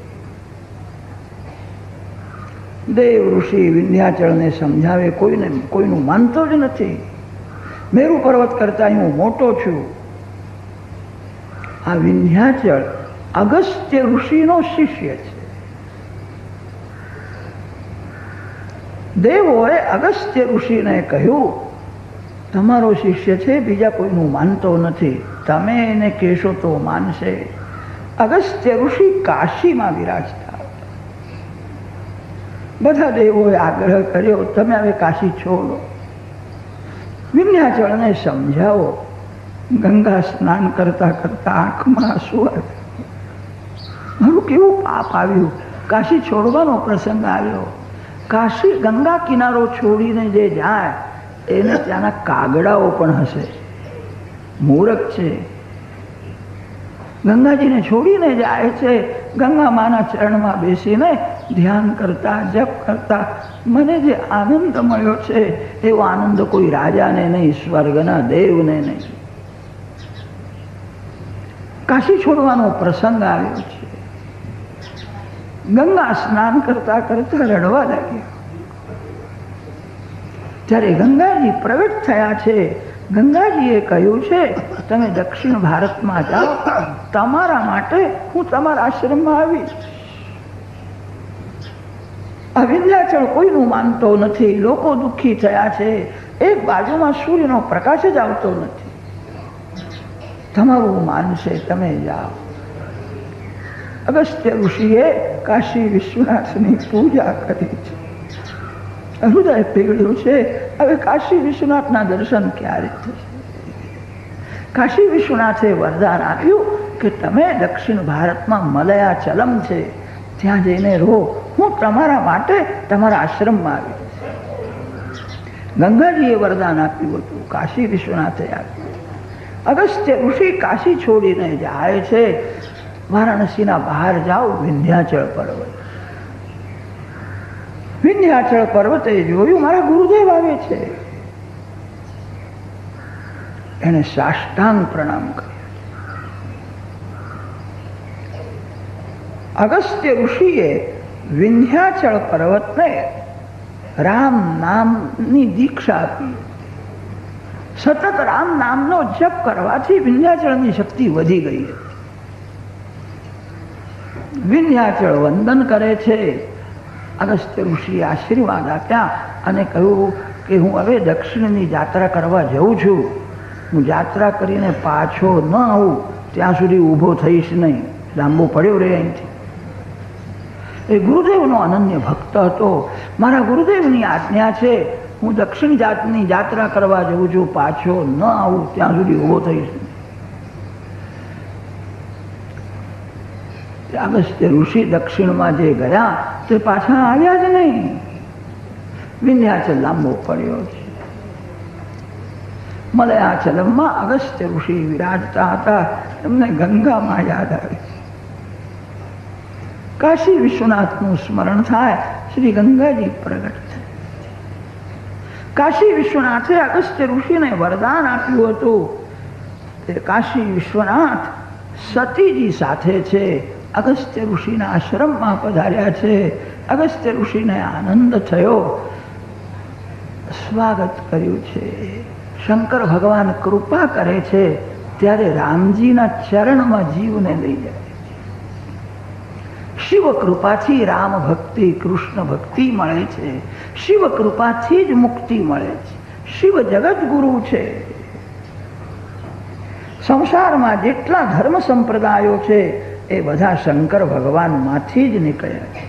દેવ ઋષિ વિંધ્યાચળને સમજાવે, કોઈનું માનતો જ નથી. મેરુ પર્વત કરતા હું મોટો છું. આ વિંધ્યાચળ અગસ્ત્ય ઋષિનો શિષ્ય છે. દેવોએ અગસ્ત્ય ઋષિને કહ્યું, તમારો શિષ્ય છે, બીજા કોઈનું માનતો નથી, તમે એને કહેશો તો માનશે. અગસ્ત્ય ઋષિ કાશીમાં વિરાજતા. બધા દેવોએ આગ્રહ કર્યો, તમે હવે કાશી છોડો. વિંધ્યાચળને સમજાવો. ગંગા સ્નાન કરતા કરતા આંખમાં આંસુ આવ્યા. મારું કેવું પાપ આવ્યું, કાશી છોડવાનો પ્રસંગ આવ્યો. કાશી ગંગા કિનારો છોડીને જે જાય એને ત્યાંના કાગડાઓ પણ હશે. મૂરખ છે. ગંગાજીને છોડીને જાય છે. ગંગા માના ચરણમાં બેસીને ધ્યાન કરતા, જપ કરતા મને જે આનંદ મળ્યો છે એવો આનંદ કોઈ રાજાને નહીં, સ્વર્ગના દેવને નહીં. કાશી છોડવાનો પ્રસંગ આવ્યો છે. ગંગા સ્નાન કરતા કરતા રડવા લાગ્યા. ત્યારે ગંગાજી પ્રગટ થયા છે. ગંગાજીએ કહ્યું છે, તમે દક્ષિણ ભારતમાં જાઓ, તમારા માટે હું તમારા આશ્રમમાં આવીશ. આ વિંધ્યાચળ કોઈનું માનતો નથી. લોકો દુઃખી થયા છે. એક બાજુમાં સૂર્યનો પ્રકાશ જ આવતો નથી. તમારું માનશે, તમે જાઓ. અગસ્ત્ય ઋષિએ કાશી વિશ્વનાથની પૂજા કરી છે. હૃદય પીગળ્યું છે, હવે કાશી વિશ્વનાથના દર્શન ક્યારે થશે? કાશી વિશ્વનાથે વરદાન આપ્યું કે તમે દક્ષિણ ભારતમાં મલયાચલમ છે, ત્યાં જઈને રહો, હું તમારા માટે તમારા આશ્રમમાં આવીશ. ગંગાજીએ વરદાન આપ્યું હતું, કાશી વિશ્વનાથે આપ્યું. અગસ્ત્ય ઋષિ કાશી છોડીને જાય છે. વારાણસીના બહાર જાઓ, વિંધ્યાચળ પર્વત. વિંધ્યાચળ પર્વતે જોયું, મારા ગુરુદેવ આવે છે. એને સાષ્ટાંગ પ્રણામ કર્યો. અગસ્ત્ય ઋષિએ વિંધ્યાચળ પર્વતને રામ નામની દીક્ષા આપી. સતત રામ નામનો જપ કરવાથી વિંધ્યાચળની શક્તિ વધી ગઈ. વિંધ્યાચળ વંદન કરે છે. અગસ્ત્ય ઋષિએ આશીર્વાદ આપ્યા અને કહ્યું કે હું હવે દક્ષિણની યાત્રા કરવા જઉં છું. હું યાત્રા કરીને પાછો ન આવું ત્યાં સુધી ઊભો થઈશ નહીં, લાંબો પડ્યો રહે અહીંથી. એ ગુરુદેવનો અનન્ય ભક્ત હતો. મારા ગુરુદેવની આજ્ઞા છે, હું દક્ષિણ જાતની યાત્રા કરવા જઉં છું, પાછો ન આવું ત્યાં સુધી ઊભો થઈશ નહીં. અગસ્ત્ય ઋષિ દક્ષિણમાં જે ગયા તે પાછા આવ્યા જ નહીં. વિંધ્યાચલ લાંબો પડ્યો છે. મલયાચલમમાં અગસ્ત્ય ઋષિ વિરાજતા હતા. એમને ગંગામાં યાદ આવે. કાશી વિશ્વનાથનું સ્મરણ થાય, શ્રી ગંગાજી પ્રગટ થાય. કાશી વિશ્વનાથે અગસ્ત્ય ઋષિને વરદાન આપ્યું હતું. તે કાશી વિશ્વનાથ સતીજી સાથે છે. અગસ્ત્ય ઋષિના આશ્રમમાં પધાર્યા છે. અગસ્ત્ય ઋષિને આનંદ થયો, સ્વાગત કર્યું છે. શંકર ભગવાન કૃપા કરે છે ત્યારે રામજીના ચરણમાં જીવને લઈ જાય. શિવ કૃપાથી રામ ભક્તિ, કૃષ્ણ ભક્તિ મળે છે. શિવ કૃપાથી જ મુક્તિ મળે છે. શિવ જગત ગુરુ છે. સંસારમાં જેટલા ધર્મ સંપ્રદાયો છે એ બધા શંકર ભગવાનમાંથી જ નીકળ્યા છે.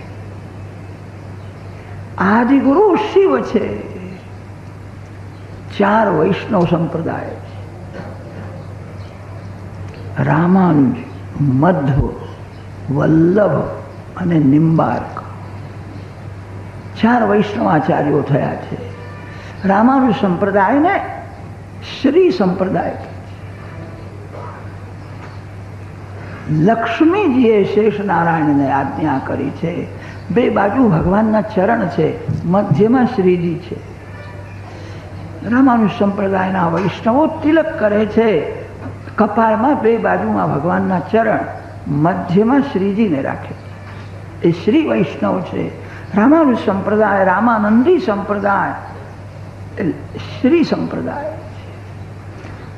આદિગુરુ શિવ છે. 4 વૈષ્ણવ સંપ્રદાય છે: રામાનુજ, મધ્વ, વલ્લભ અને નિંબાર્ક. 4 વૈષ્ણવાચાર્યો થયા છે. રામાનુજ સંપ્રદાયને શ્રી સંપ્રદાય. લક્ષ્મીજીએ શેષ નારાયણને આજ્ઞા કરી છે. 2 બાજુ ભગવાનના ચરણ છે, મધ્યમાં શ્રીજી છે. રામાનુજ સંપ્રદાયના વૈષ્ણવો તિલક કરે છે. કપાળમાં 2 બાજુમાં ભગવાનના ચરણ, મધ્યમાં શ્રીજીને રાખે. એ શ્રી વૈષ્ણવ છે. રામાનુજ સંપ્રદાય, રામાનંદી સંપ્રદાય શ્રી સંપ્રદાય.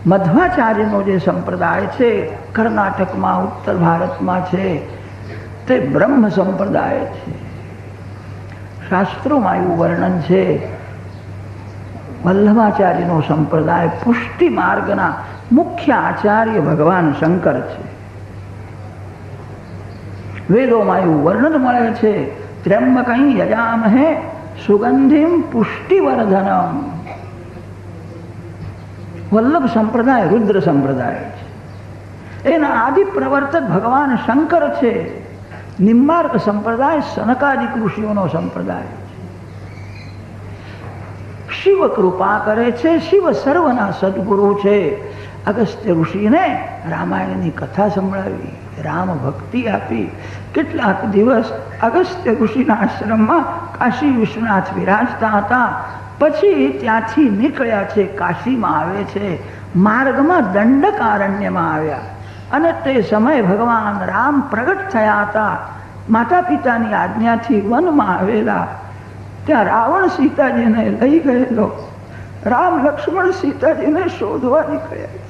મધ્વાચાર્યનો જે સંપ્રદાય છે કર્ણાટકમાં, ઉત્તર ભારતમાં છે, તે બ્રહ્મ સંપ્રદાય છે. શાસ્ત્રોમાં એવું વર્ણન છે. વલ્લભાચાર્યનો સંપ્રદાય પુષ્ટિ માર્ગના મુખ્ય આચાર્ય ભગવાન શંકર છે. વેદોમાં એવું વર્ણન મળે છે: ત્ર્યંબકં યજામહે સુગંધિમ પુષ્ટિવર્ધનમ. વલ્લભ સંપ્રદાય રુદ્ર સંપ્રદાય છે. એના આદિ પ્રવર્તક ભગવાન શંકર છે. નિમ્બાર્ક સંપ્રદાય સનકાદિક ઋષિઓનો સંપ્રદાય છે. શિવ કૃપા કરે છે. શિવ સર્વના સદગુરુ છે. અગસ્ત્ય ઋષિને રામાયણની કથા સંભળાવી, રામ ભક્તિ આપી. કેટલાક દિવસ અગસ્ત્ય ઋષિના આશ્રમમાં કાશી વિશ્વનાથ વિરાજતા હતા. પછી ત્યાંથી નીકળ્યા છે, કાશીમાં આવે છે. માર્ગમાં દંડકારણ્યમાં આવ્યા અને તે સમયે ભગવાન રામ પ્રગટ થયા હતા. માતા પિતાની આજ્ઞાથી વનમાં આવેલા. ત્યાં રાવણ સીતાજીને લઈ ગયેલો. રામ લક્ષ્મણ સીતાજીને શોધવા નીકળ્યા.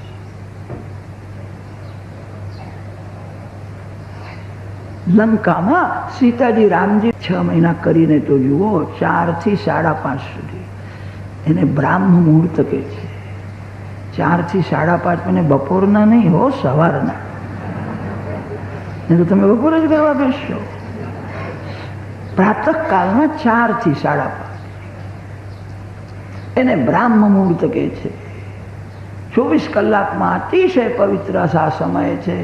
લંકામાં સીતાજી રામજી 6 મહિના કરીને તો જુઓ, 4 થી 5.5 સુધી. એને બ્રાહ્મ મુહૂર્ત કહે છે. 4 થી 5.5 મને બપોરના નહીં હો, સવારના. નહીં તો તમે બપોરે જ કરવા બેસશો. પ્રાતઃકાલમાં 4 થી 5.5 એને બ્રાહ્મ મુહૂર્ત કહે છે. 24 કલાકમાં અતિશય પવિત્ર આ સમય છે.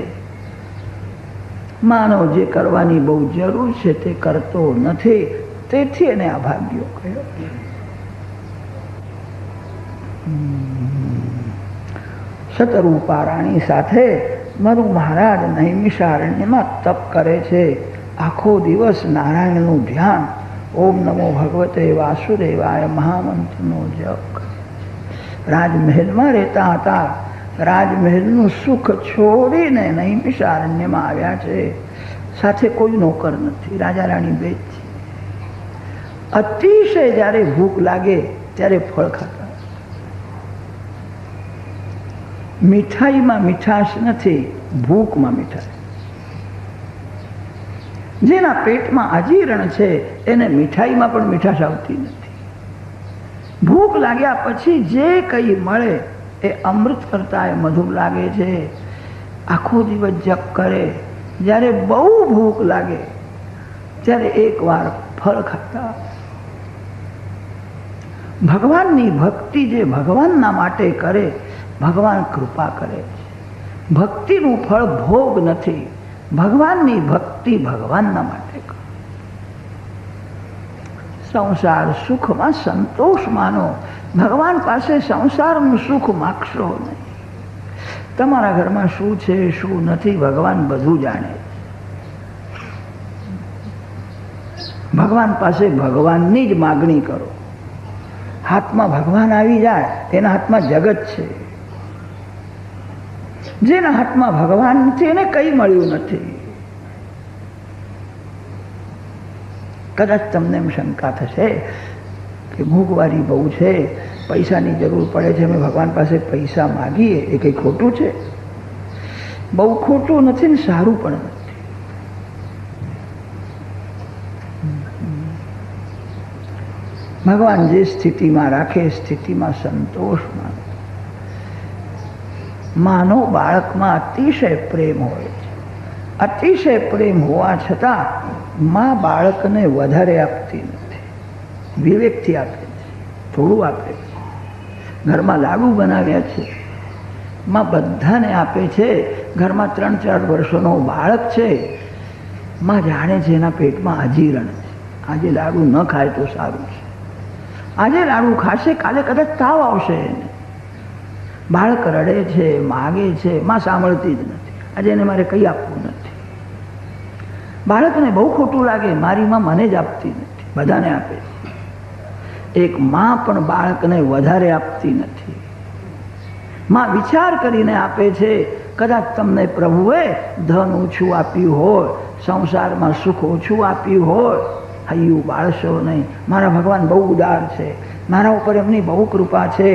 માનવ જે કરવાની બહુ જરૂર છે તે કરતો નથી, તેથી એને અભાગ્યો કહ્યો. શતરૂપા રાણી સાથે મરુ મહારાજ નૈમિષારણ્યમાં તપ કરે છે. આખો દિવસ નારાયણનું ધ્યાન, ઓમ નમો ભગવતે વાસુદેવાય મહામંત્રનો જપ. રાજમહેલમાં રહેતા હતા. રાજમહેલનું સુખ છોડીને નૈમિષારણ્યમાં આવ્યા છે. સાથે કોઈ નોકર નથી, રાજા રાણી બે જ છે. અતિશય જ્યારે ભૂખ લાગે ત્યારે ફળ ખાતા. મીઠાઈમાં મીઠાશ નથી, ભૂખમાં મીઠાશ. જેના પેટમાં અજીર્ણ છે એને મીઠાઈમાં પણ મીઠાશ આવતી નથી. ભૂખ લાગ્યા પછી જે કંઈ મળે એ અમૃત કરતા એ મધુર લાગે છે. આખો દિવસ જપ કરે, જ્યારે બહુ ભૂખ લાગે ત્યારે એકવાર ફળ ખાતા. ભગવાનની ભક્તિ જે ભગવાનના માટે કરે, ભગવાન કૃપા કરે છે. ભક્તિનું ફળ ભોગ નથી, ભગવાનની ભક્તિ ભગવાનના માટે કરો. સંસાર સુખમાં સંતોષ માનો, ભગવાન પાસે સંસારનું સુખ માગશો નહીં. તમારા ઘરમાં શું છે શું નથી ભગવાન બધું જાણે. ભગવાન પાસે ભગવાનની જ માગણી કરો. હાથમાં ભગવાન આવી જાય એના હાથમાં જગત છે. જેના હાથમાં ભગવાન નથી એને કંઈ મળ્યું નથી. કદાચ તમને એમ શંકા થશે કે મોંઘવારી બહુ છે, પૈસાની જરૂર પડે છે, અમે ભગવાન પાસે પૈસા માગીએ, એ કંઈ ખોટું છે? બહુ ખોટું નથી ને સારું પણ નથી. ભગવાન જે સ્થિતિમાં રાખે એ સ્થિતિમાં સંતોષ માનો. માનો બાળકમાં અતિશય પ્રેમ હોય છે. અતિશય પ્રેમ હોવા છતાં માં બાળકને વધારે આપતી નથી, વિવેકથી આપે છે, થોડું આપે છે. ઘરમાં લાડુ બનાવ્યા છે, માં બધાને આપે છે. ઘરમાં 3-4 વર્ષનો બાળક છે, માં જાણે છે એના પેટમાં અજીર્ણ છે, આજે લાડુ ન ખાય તો સારું છે. આજે લાડુ ખાશે, કાલે કદાચ તાવ આવશે એને. બાળક રડે છે, માગે છે, માં સાંભળતી જ નથી. આજે એને મારે કંઈ આપવું નથી. બાળકને બહુ ખોટું લાગે, મારી માં મને જ આપતી નથી, બધાને આપે છે. એક માં પણ બાળકને વધારે આપતી નથી. માં વિચાર કરીને આપે છે. કદાચ તમને પ્રભુએ ધન ઓછું આપ્યું હોય, સંસારમાં સુખ ઓછું આપ્યું હોય, હૈયું બાળશો નહીં. મારા ભગવાન બહુ ઉદાર છે, મારા ઉપર એમની બહુ કૃપા છે,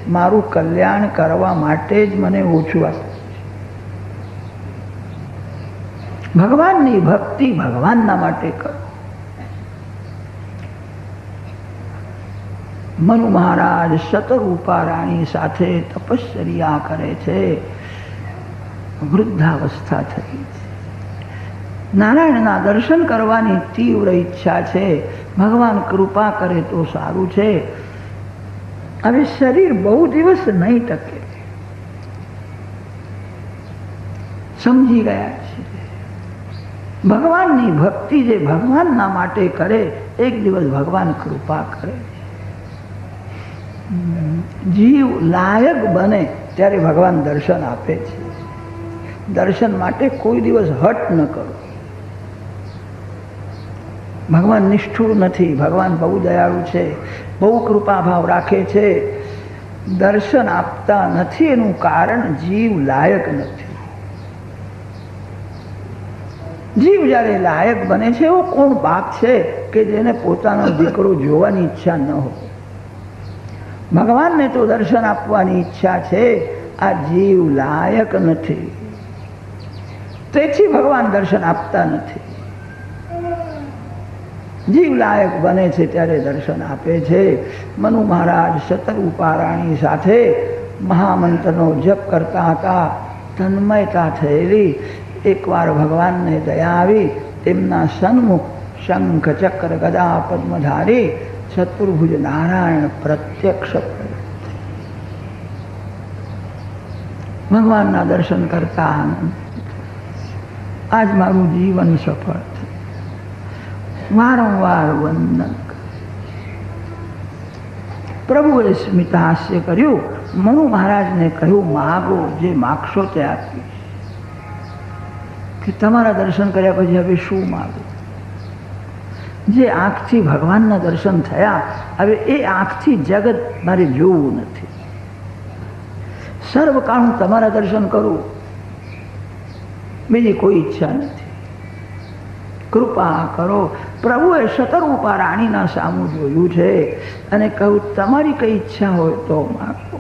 મારું કલ્યાણ કરવા માટે જ મને ઓછું આપે છે. ભગવાનની ભક્તિ ભગવાનના માટે કરો. મનુ મહારાજ શતરૂપા રાણી સાથે તપશ્ચર્યા કરે છે. વૃદ્ધાવસ્થા થઈ છે. નારાયણના દર્શન કરવાની તીવ્ર ઈચ્છા છે. ભગવાન કૃપા કરે તો સારું છે. હવે શરીર બહુ દિવસ નહીં ટકે, સમજી ગયા છે. ભગવાનની ભક્તિ જે ભગવાનના માટે કરે, એક દિવસ ભગવાન કૃપા કરે. જીવ લાયક બને ત્યારે ભગવાન દર્શન આપે છે. દર્શન માટે કોઈ દિવસ હટ ન કરો. ભગવાન નિષ્ઠુર નથી, ભગવાન બહુ દયાળુ છે, બહુ કૃપાભાવ રાખે છે. દર્શન આપતા નથી એનું કારણ જીવ લાયક નથી. જીવ જ્યારે લાયક બને છે, એવો કોણ બાપ છે કે જેને પોતાનો દીકરો જોવાની ઈચ્છા ન હોય? ભગવાનને તો દર્શન આપવાની ઈચ્છા છે. આ જીવ લાયક નથી, તેથી ભગવાન દર્શન આપતા નથી. જીવ લાયક બને છે ત્યારે દર્શન આપે છે. મનુ મહારાજ શતરૂપા રાણી સાથે મહામંત્રનો જપ કરતા હતા. તન્મયતા થયેલી. એકવાર ભગવાનને દયા આવી. તેમના સન્મુખ શંખ ચક્ર ગદા પદ્મધારી ચતુર્ભુજ નારાયણ પ્રત્યક્ષ. ભગવાનના દર્શન કરતા આજ મારું જીવન સફળ થયું. વારંવાર વંદન. પ્રભુએ સ્મિતહાસ્ય કર્યું. મનુ મહારાજને કહ્યું, માગો, જે માગશો તે આપીશ. કે તમારા દર્શન કર્યા પછી હવે શું માગું? જે આંખથી ભગવાનના દર્શન થયા, હવે એ આંખથી જગત મારે જોવું નથી. સર્વકાળ હું તમારા દર્શન કરું, બીજી કોઈ ઈચ્છા નથી. કૃપા કરો. પ્રભુએ શતરૂપા રાણીના સામું જોયું છે અને કહ્યું તમારી કઈ ઈચ્છા હોય તો માગો.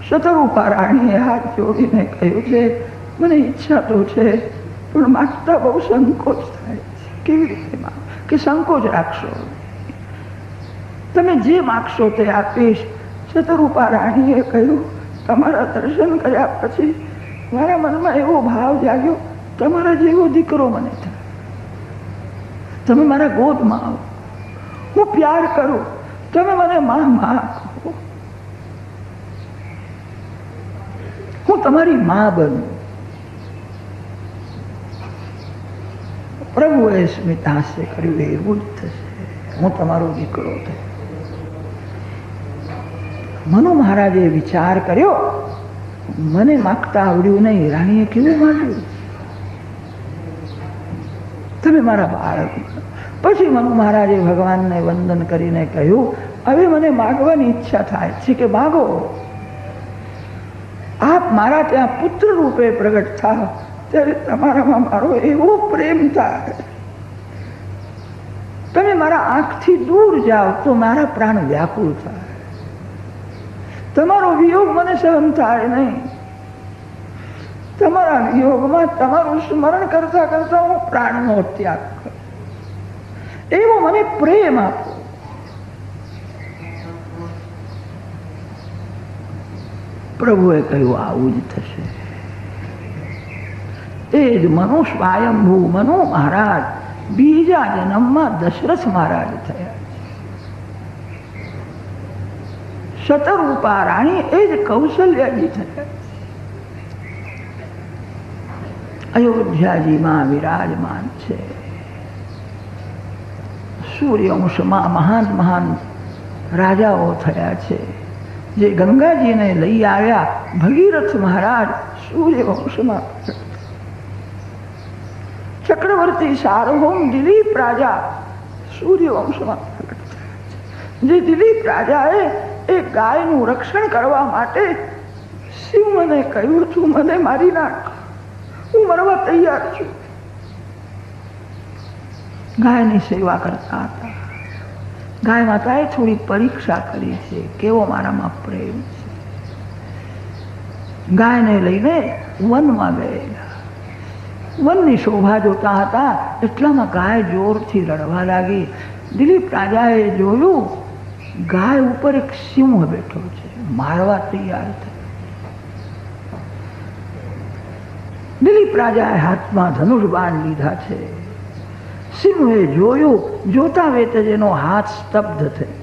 શતરૂપા રાણીએ હાથ જોડીને કહ્યું છે મને ઈચ્છા તો છે પણ માગતા બહુ સંકોચ થાય છે. કેવી રીતે માગો? કે સંકોચ રાખશો, તમે જે માગશો તે આપીશ. શતરૂપા રાણીએ કહ્યું તમારા દર્શન કર્યા પછી મારા મનમાં એવો ભાવ જાગ્યો તમારા જેવો દીકરો મને થાય. તમે મારા ગોદમાં આવો, હું પ્યાર કરું, તમે મને માં કહો, હું તમારી માં બનું. પ્રભુએ સ્મિત હાસ્ય કર્યું એવું જ થશે, હું તમારો દીકરો થયો. મનુ મહારાજે વિચાર કર્યો મને માગતા આવડ્યું નહીં, રાણીએ કેવું માગ્યું તમે મારા બાળક. પછી મનુ મહારાજે ભગવાનને વંદન કરીને કહ્યું હવે મને માગવાની ઈચ્છા થાય છે કે માગો. આપ મારા ત્યાં પુત્ર રૂપે પ્રગટ થાવ ત્યારે તમારામાં મારો એવો પ્રેમ થાય, તમે મારા આંખથી દૂર જાઓ તો મારા પ્રાણ વ્યાકુળ થાય. તમારો વિયોગ મને સહન થાય નહીં. તમારા વિયોગમાં તમારું સ્મરણ કરતા કરતા હું પ્રાણનો ત્યાગ કરું. એવો મને પ્રેમ આપો. પ્રભુએ કહ્યું આવું જ થશે. એ જ મનુ સ્વયંભૂ મનુ મહારાજ બીજા જન્મમાં દશરથ મહારાજ થયા. શતરૂપા રાણી એ જ કૌશલ્યાજી થયા. અયોધ્યાજીમાં વિરાજમાન છે. સૂર્યવંશમાં મહાન મહાન રાજાઓ થયા છે. જે ગંગાજીને લઈ આવ્યા ભગીરથ મહારાજ સૂર્યવંશમાં. ચક્રવર્તી સાર્વભૌમ દિલીપ રાજા સૂર્યવંશમાં પ્રગટ થયા છે. જે દિલીપ રાજાએ એ ગાયનું રક્ષણ કરવા માટે સિંહને કહ્યું હતું મને મારી નાખ, હું મરવા તૈયાર છું. ગાયની સેવા કરતા હતા. ગાય માતાએ થોડી પરીક્ષા કરી છે કેવો મારામાં પ્રેમ છે. ગાયને લઈને વનમાં ગયેલા. વનની શોભા જોતા હતા એટલામાં ગાય જોરથી રડવા લાગી. દિલીપ રાજાએ જોયું ગાય ઉપર એક સિંહ બેઠો છે, મારવા તૈયાર થયો. દિલીપ રાજાએ હાથમાં ધનુષ બાણ લીધા છે. સિંહે જોયું, જોતા વેત જેનો હાથ સ્તબ્ધ થયો.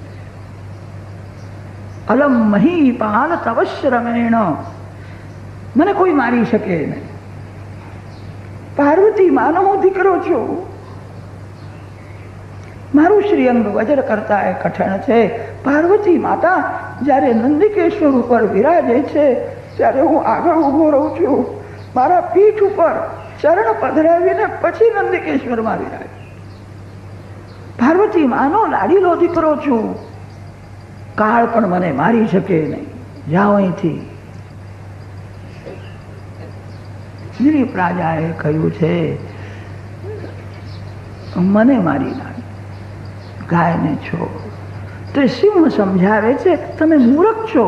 અલમ મહી પાલ તવશ્રમેણ, મને કોઈ મારી શકે નહીં. પાર્વતી માનો હું દીકરો છું. મારું શ્રીઅંગ વજ્ર કરતા એ કઠણ છે. પાર્વતી માતા જ્યારે નંદિકેશ્વર ઉપર વિરાજે છે ત્યારે હું આગળ ઊભો રહું છું. મારા પીઠ ઉપર ચરણ પધરાવીને પછી નંદિકેશ્વરમાં વિરાજ. પાર્વતી માનો લાડીલો દીકરો છું. કાળ પણ મને મારી શકે નહીં. જાઓ અહીંથી. દિલીપ રાજાએ કહ્યું છે મને મારી નાખ, ગાયને છો. તે સિંહ સમજાવે છે તમે મૂર્ખ છો.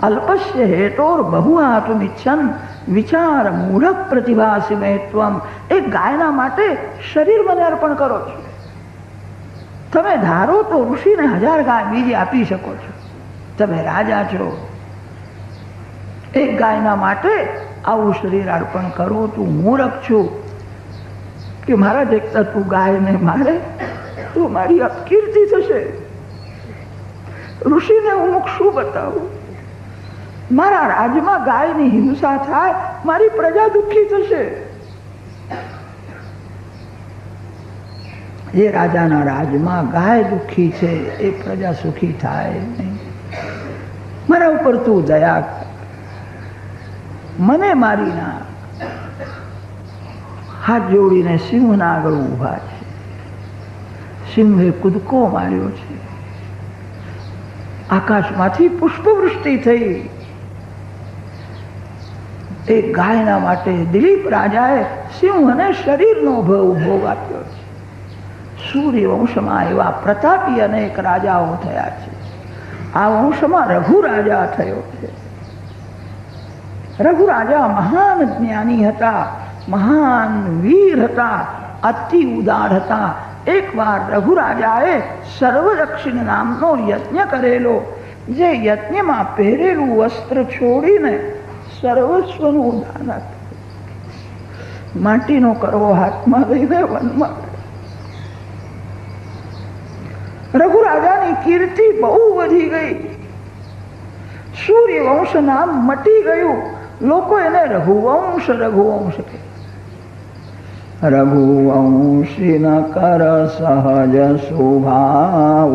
અલ્પસ્ય હેતોર બહુઆતુમ ઇચ્છન વિચાર મૂઢ પ્રતિભાસી મેત્વમ. એક ગાયના માટે શરીર મને અર્પણ કરો છો. તમે ધારો તો ઋષિને 1000 ગાય બીજી આપી શકો છો. તમે રાજા છો. એક ગાયના માટે આવું શરીર અર્પણ કરો. તું મૂર્ખ છું કે મારા દેખતા તું ગાયને મારે તો મારી અપકીર્તિ થશે. ઋષિને હું શું બતાવું? મારા રાજમાં ગાયની હિંસા થાય, મારી પ્રજા દુઃખી થશે. જે રાજાના રાજમાં ગાય દુઃખી છે એ પ્રજા સુખી થાય નહીં. મારા ઉપર તું દયા કર, મને મારી ના. હાથ જોડીને સિંહના આગળ ઊભા છે. સિંહે કૂદકો માર્યો છે. આકાશમાંથી પુષ્પવૃષ્ટિ થઈ. એક ગાયના માટે દિલીપ રાજાએ સિંહ અને શરીરનો ભોગ આપ્યો છે. સૂર્યવંશમાં એવા પ્રતાપી અનેક રાજાઓ થયા છે. આ વંશમાં રઘુ રાજા થયો છે. રઘુ રાજા મહાન જ્ઞાની હતા, મહાન વીર હતા, અતિ ઉદાર હતા. એકવાર રઘુ રાજાએ સર્વદક્ષિણ નામનો યજ્ઞ કરેલો, જે યજ્ઞમાં પહેરેલું વસ્ત્ર છોડીને સર્વસ્વનું દાન આપ્યું. માટીનો કરવો હાથમાં લઈને વનમાં. રઘુ રાજાની કીર્તિ બહુ વધી ગઈ. સૂર્યવંશ નામ મટી ગયું. લોકો એને રઘુવંશ રઘુવંશ કહે. રઘુવંશી ન કર સહજ સ્વભાવ,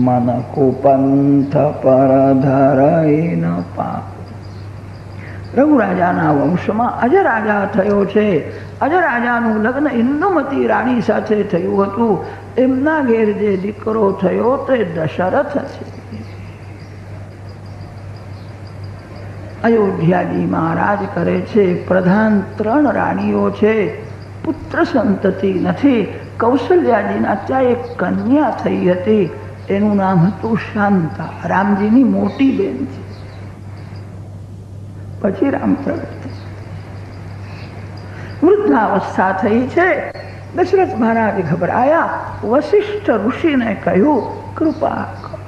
મન કુપંથ પર ધરઈ ન પાપ. રઘુ રાજાના વંશમાં અજરાજા થયો છે. અજરાજાનું લગ્ન ઇન્દુમતી રાણી સાથે થયું હતું. એમના ઘેર જે દીકરો થયો તે દશરથ છે. અયોધ્યાજીમાં રાજ કરે છે. પ્રધાન 3 રાણીઓ છે. પુત્ર સંતતિ નથી. કૌશલ્યાજીના ત્યાં એક કન્યા થઈ હતી. એનું નામ હતું શાંતા. રામજીની મોટી બેન છે. પછી રામ પ્રગટ. વૃદ્ધાવસ્થા થઈ છે. દશરથ મહારાજ ઘબરાયા. વશિષ્ઠ ઋષિને કહ્યું, કૃપા કરો.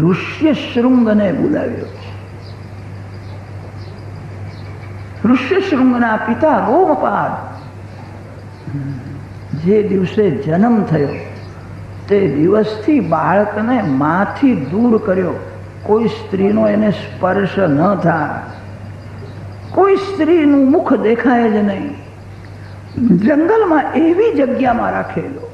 ઋષ્ય શૃંગને બોલાવ્યો છે. ઋષ્ય શૃંગના પિતા રોમપાદ, જે દિવસે જન્મ થયો તે દિવસથી બાળકને માથી દૂર કર્યો. કોઈ સ્ત્રીનો એને સ્પર્શ ન થાય. કોઈ સ્ત્રીનું મુખ દેખાય જ નહીં. જંગલમાં એવી જગ્યામાં રાખેલો,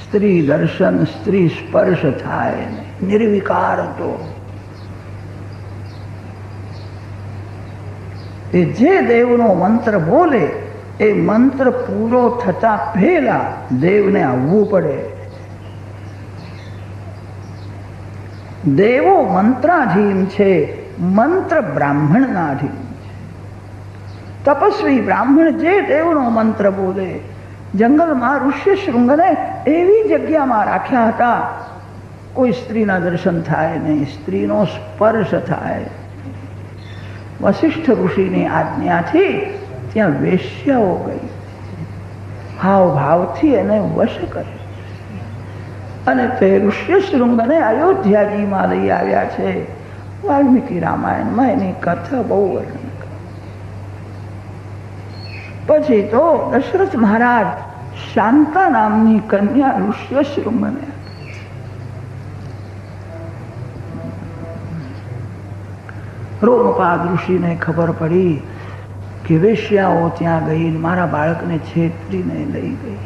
સ્ત્રી દર્શન, સ્ત્રી સ્પર્શ થાય નહીં. નિર્વિકાર હતો. એ જે દેવનો મંત્ર બોલે એ મંત્ર પૂરો થતા પહેલા દેવને આવવું પડે. દેવો મંત્રાધીન છે, મંત્ર બ્રાહ્મણના અધીન છે. તપસ્વી બ્રાહ્મણ જે દેવનો મંત્ર બોલે. જંગલમાં ઋષ્ય શૃંગને એવી જગ્યામાં રાખ્યા હતા, કોઈ સ્ત્રીના દર્શન થાય નહીં, સ્ત્રીનો સ્પર્શ થાય. વશિષ્ઠ ઋષિની આજ્ઞાથી ત્યાં વેશ્યાઓ ગઈ. હાવ ભાવથી એને વશ કરે અને તે ઋષ્ય શૃંગને અયોધ્યાજીમાં લઈ આવ્યા છે. વાલ્મીકી રામાયણમાં એની કથા બહુ વર્ણન કરે. પછી તો દશરથ મહારાજ શાંતા નામની કન્યા ઋષ્ય શૃંગને. રોમપાદ ઋષિને ખબર પડી કે વેશ્યાઓ ત્યાં ગઈ, મારા બાળકને છેતરીને લઈ ગઈ.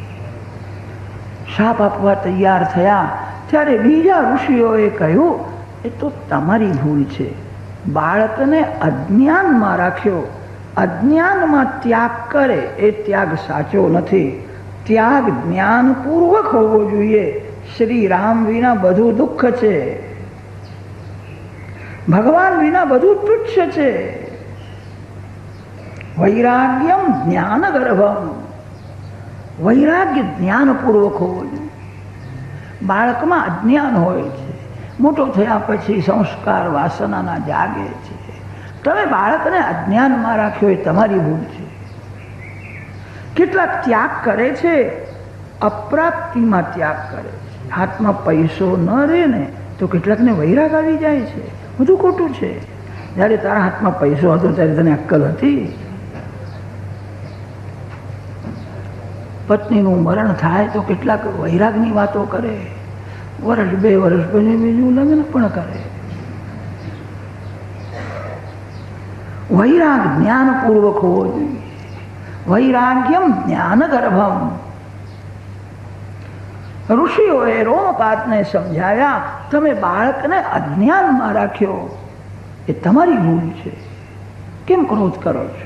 શાપ આપવા તૈયાર થયા ત્યારે બીજા ઋષિઓએ કહ્યું, એ તો તમારી ભૂલ છે. બાળકને અજ્ઞાનમાં રાખ્યો. અજ્ઞાનમાં ત્યાગ કરે એ ત્યાગ સાચો નથી. ત્યાગ જ્ઞાનપૂર્વક હોવો જોઈએ. શ્રી રામ વિના બધું દુઃખ છે. ભગવાન વિના બધું તુચ્છ છે. વૈરાગ્યમ જ્ઞાન ગર્ભમ. વૈરાગ્ય જ્ઞાનપૂર્વક હોવો જોઈએ. બાળકમાં અજ્ઞાન હોય છે. મોટો થયા પછી સંસ્કાર વાસનાના જાગે છે. તમે બાળકને અજ્ઞાનમાં રાખ્યો એ તમારી ભૂલ છે. કેટલાક ત્યાગ કરે છે, અપ્રાપ્તિમાં ત્યાગ કરે છે. હાથમાં પૈસો ન રહે ને તો કેટલાકને વૈરાગ આવી જાય છે. બધું ખોટું છે. જ્યારે તારા હાથમાં પૈસો હતો ત્યારે તને અક્કલ હતી? પત્નીનું મરણ થાય તો કેટલાક વૈરાગની વાતો કરે. વર્ષ 2 વર્ષ પછી બીજું લગ્ન પણ કરે. વૈરાગ જ્ઞાનપૂર્વક હોવો જોઈએ. વૈરાગ્યમ જ્ઞાન ગર્ભમ. ઋષિઓએ રોમપાદને સમજાવ્યા, તમે બાળકને અજ્ઞાનમાં રાખ્યો એ તમારી ભૂલ છે. કેમ ક્રોધ કરો છો?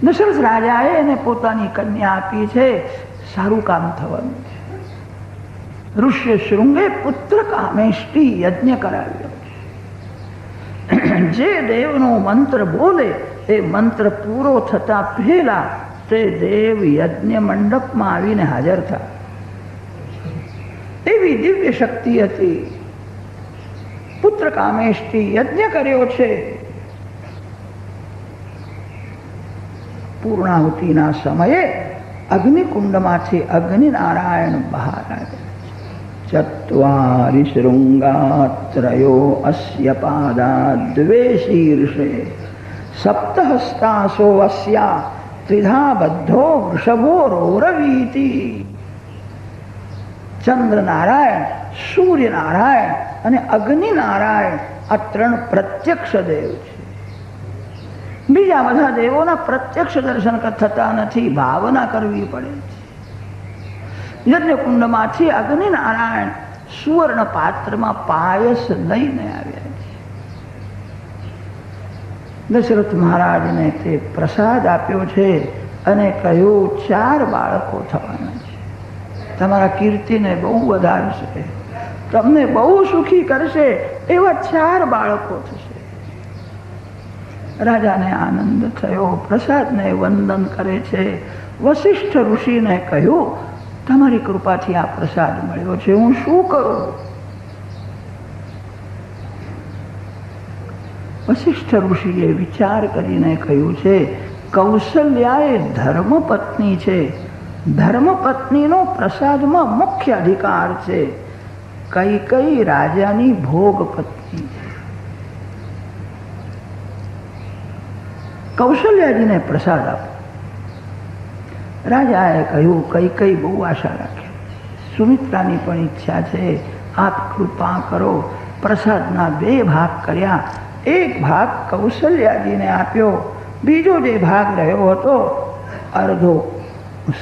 દશરથ રાજાએ એને પોતાની કન્યા આપી છે. સારું કામ થવાનું છે. ઋષ્ય શૃંગે પુત્ર કામેષ્ટિ યજ્ઞ કરાવ્યો. જે દેવનો મંત્ર બોલે એ મંત્ર પૂરો થતા પહેલા તે દેવ યજ્ઞ મંડપમાં આવીને હાજર થાય. એવી દિવ્ય શક્તિ હતી. પુત્ર કામેષ્ટિ યજ્ઞ કર્યો છે. પૂર્ણાહુતિના સમયે અગ્નિકુંડમાંથી અગ્નિનારાયણ બહાર આવ્યા. ચત્વારિ શૃંગાત્રયો અસ્ય પાદા દ્વે શીર્ષે સપ્તહસ્તાસો અસ્યા ત્રિધા બદ્ધો વૃષભો રોરવીતિ. ચંદ્રનારાયણ, સૂર્યનારાયણ અને અગ્નિનારાયણ આ ત્રણ પ્રત્યક્ષ દેવ છે. બીજા બધા દેવોના પ્રત્યક્ષ દર્શન થતા નથી, ભાવના કરવી પડે છે. યજ્ઞકુંડમાંથી અગ્નિનારાયણ સુવર્ણ પાત્રમાં પાયસ લઈને આવ્યા છે. દશરથ મહારાજને તે પ્રસાદ આપ્યો છે અને કહ્યું 4 બાળકો થવાના છે. તમારા કીર્તિને બહુ વધારશે, તમને બહુ સુખી કરશે એવા 4 બાળકો થશે. રાજાને આનંદ થયો, પ્રસાદને વંદન કરે છે. વશિષ્ઠ ઋષિને કહ્યું તમારી કૃપાથી આ પ્રસાદ મળ્યો છે, હું શું કરું? વશિષ્ઠ ઋષિએ વિચાર કરીને કહ્યું છે કૌશલ્યા એ ધર્મપત્ની છે. ધર્મપત્નીનો પ્રસાદમાં મુખ્ય અધિકાર છે. કૈકેયી રાજાની ભોગ પત્ની છે. કૌશલ્યાજીને પ્રસાદ આપો. રાજાએ કહ્યું કૈકેયી બહુ આશા રાખે, સુમિત્રાની પણ ઈચ્છા છે, આપ કૃપા કરો. પ્રસાદના 2 ભાગ કર્યા. એક ભાગ કૌશલ્યાજીને આપ્યો, બીજો જે ભાગ રહ્યો હતો અર્ધો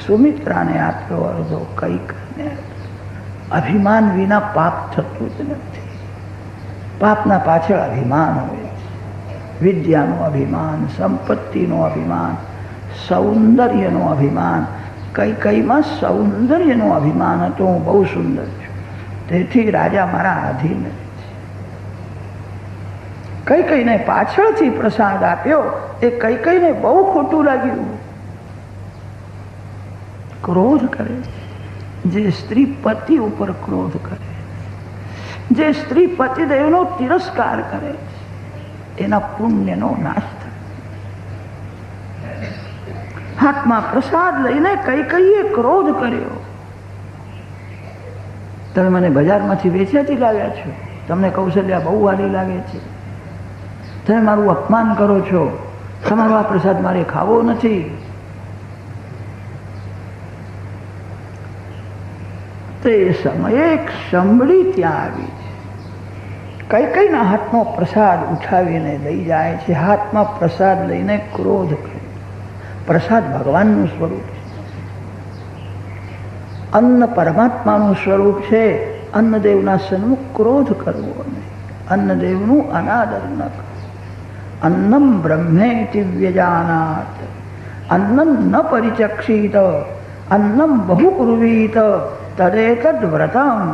સુમિત્રાને આપ્યો, અર્ધો કૈકેયીને આપ્યો. અભિમાન વિના પાપ થતું જ નથી. પાપના પાછળ અભિમાન હોય છે. વિદ્યાનું અભિમાન, સંપત્તિનું અભિમાન, સૌંદર્યનો અભિમાન. કૈકેયીમાં સૌંદર્યનો અભિમાન હતો, હું બહુ સુંદર છું, તેથી રાજા મારા આધીન છે. કૈકેયીને પાછળથી પ્રસાદ આપ્યો. એ કૈકેયીને બહુ ખોટું લાગ્યું. ક્રોધ કરે. જે સ્ત્રી પતિ ઉપર ક્રોધ કરે, જે સ્ત્રી પતિદેવનો તિરસ્કાર કરે એના પુણ્યનો નાશ થાય. હાથમાં પ્રસાદ લઈને કૈકેયીએ ક્રોધ કર્યો. તમે મને બજારમાંથી વેચ્યાથી લાવ્યા છો, તમને કૌશલ્યા બહુ વાલી લાગે છે, તમે મારું અપમાન કરો છો, તમારો આ પ્રસાદ મારે ખાવો નથી. તે સમયે એક શંભળી ત્યાં આવી છે. કૈકેયીના હાથનો પ્રસાદ ઉઠાવીને લઈ જાય છે. હાથમાં પ્રસાદ લઈને ક્રોધ કરે. પ્રસાદ ભગવાનનું સ્વરૂપ છે, અન્ન પરમાત્માનું સ્વરૂપ છે. અન્નદેવના સન્મુખ ક્રોધ કરવો નહીં, અન્નદેવનું અનાદર ન કરવું. અન્નમ બ્રહ્મેતિ વ્યજાનાત અન્નમ ન પરિચક્ષિત અન્નમ બહુ કુર્વીત તદેતદ વ્રતમ.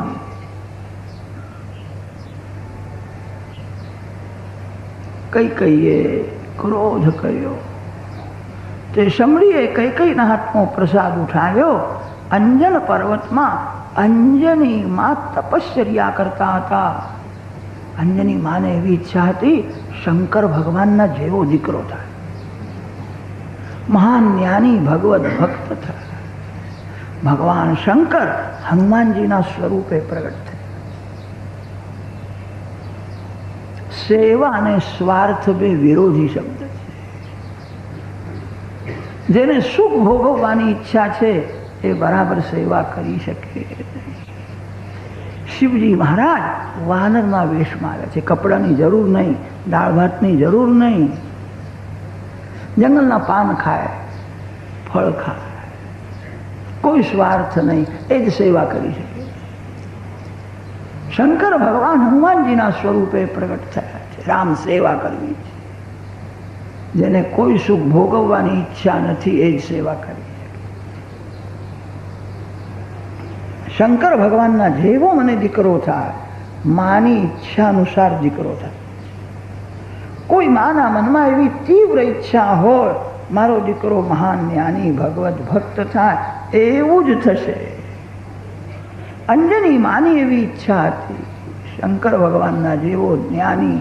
કૈકેયીએ ક્રોધ કર્યો. તે શમળીએ કૈકેયીના હાથનો પ્રસાદ ઉઠાવ્યો. અંજન પર્વતમાં અંજની માં તપશ્ચર્યા કરતા હતા. અંજની માને એવી ઈચ્છા હતી શંકર ભગવાનના જેવો દીકરો થાય, મહાન જ્ઞાની ભગવદ ભક્ત થાય. ભગવાન શંકર હનુમાનજીના સ્વરૂપે પ્રગટ થયા. સેવા અને સ્વાર્થ બે વિરોધી શબ્દ છે. જેને સુખ ભોગવવાની ઈચ્છા છે એ બરાબર સેવા કરી શકે. શિવજી મહારાજ વાનરના વેશમાં આવ્યા છે. કપડાની જરૂર નહીં, દાળ ભાતની જરૂર નહીં, જંગલના પાન ખાય, ફળ ખાય, કોઈ સ્વાર્થ નહીં, એ જ સેવા કરી શકે. શંકર ભગવાન હનુમાનજીના સ્વરૂપે પ્રગટ થયા છે. રામ સેવા કરવી છે. જેને કોઈ સુખ ભોગવવાની ઈચ્છા નથી એ જ સેવા કરી શકે. શંકર ભગવાનના જેવો મને દીકરો થાય, માની ઈચ્છા અનુસાર દીકરો થાય. કોઈ માના મનમાં એવી તીવ્ર ઈચ્છા હોય મારો દીકરો મહાન જ્ઞાની ભગવત ભક્ત થાય, એવું જ થશે. અંજની માની એવી ઈચ્છા હતી, શંકર ભગવાનના જેવો જ્ઞાની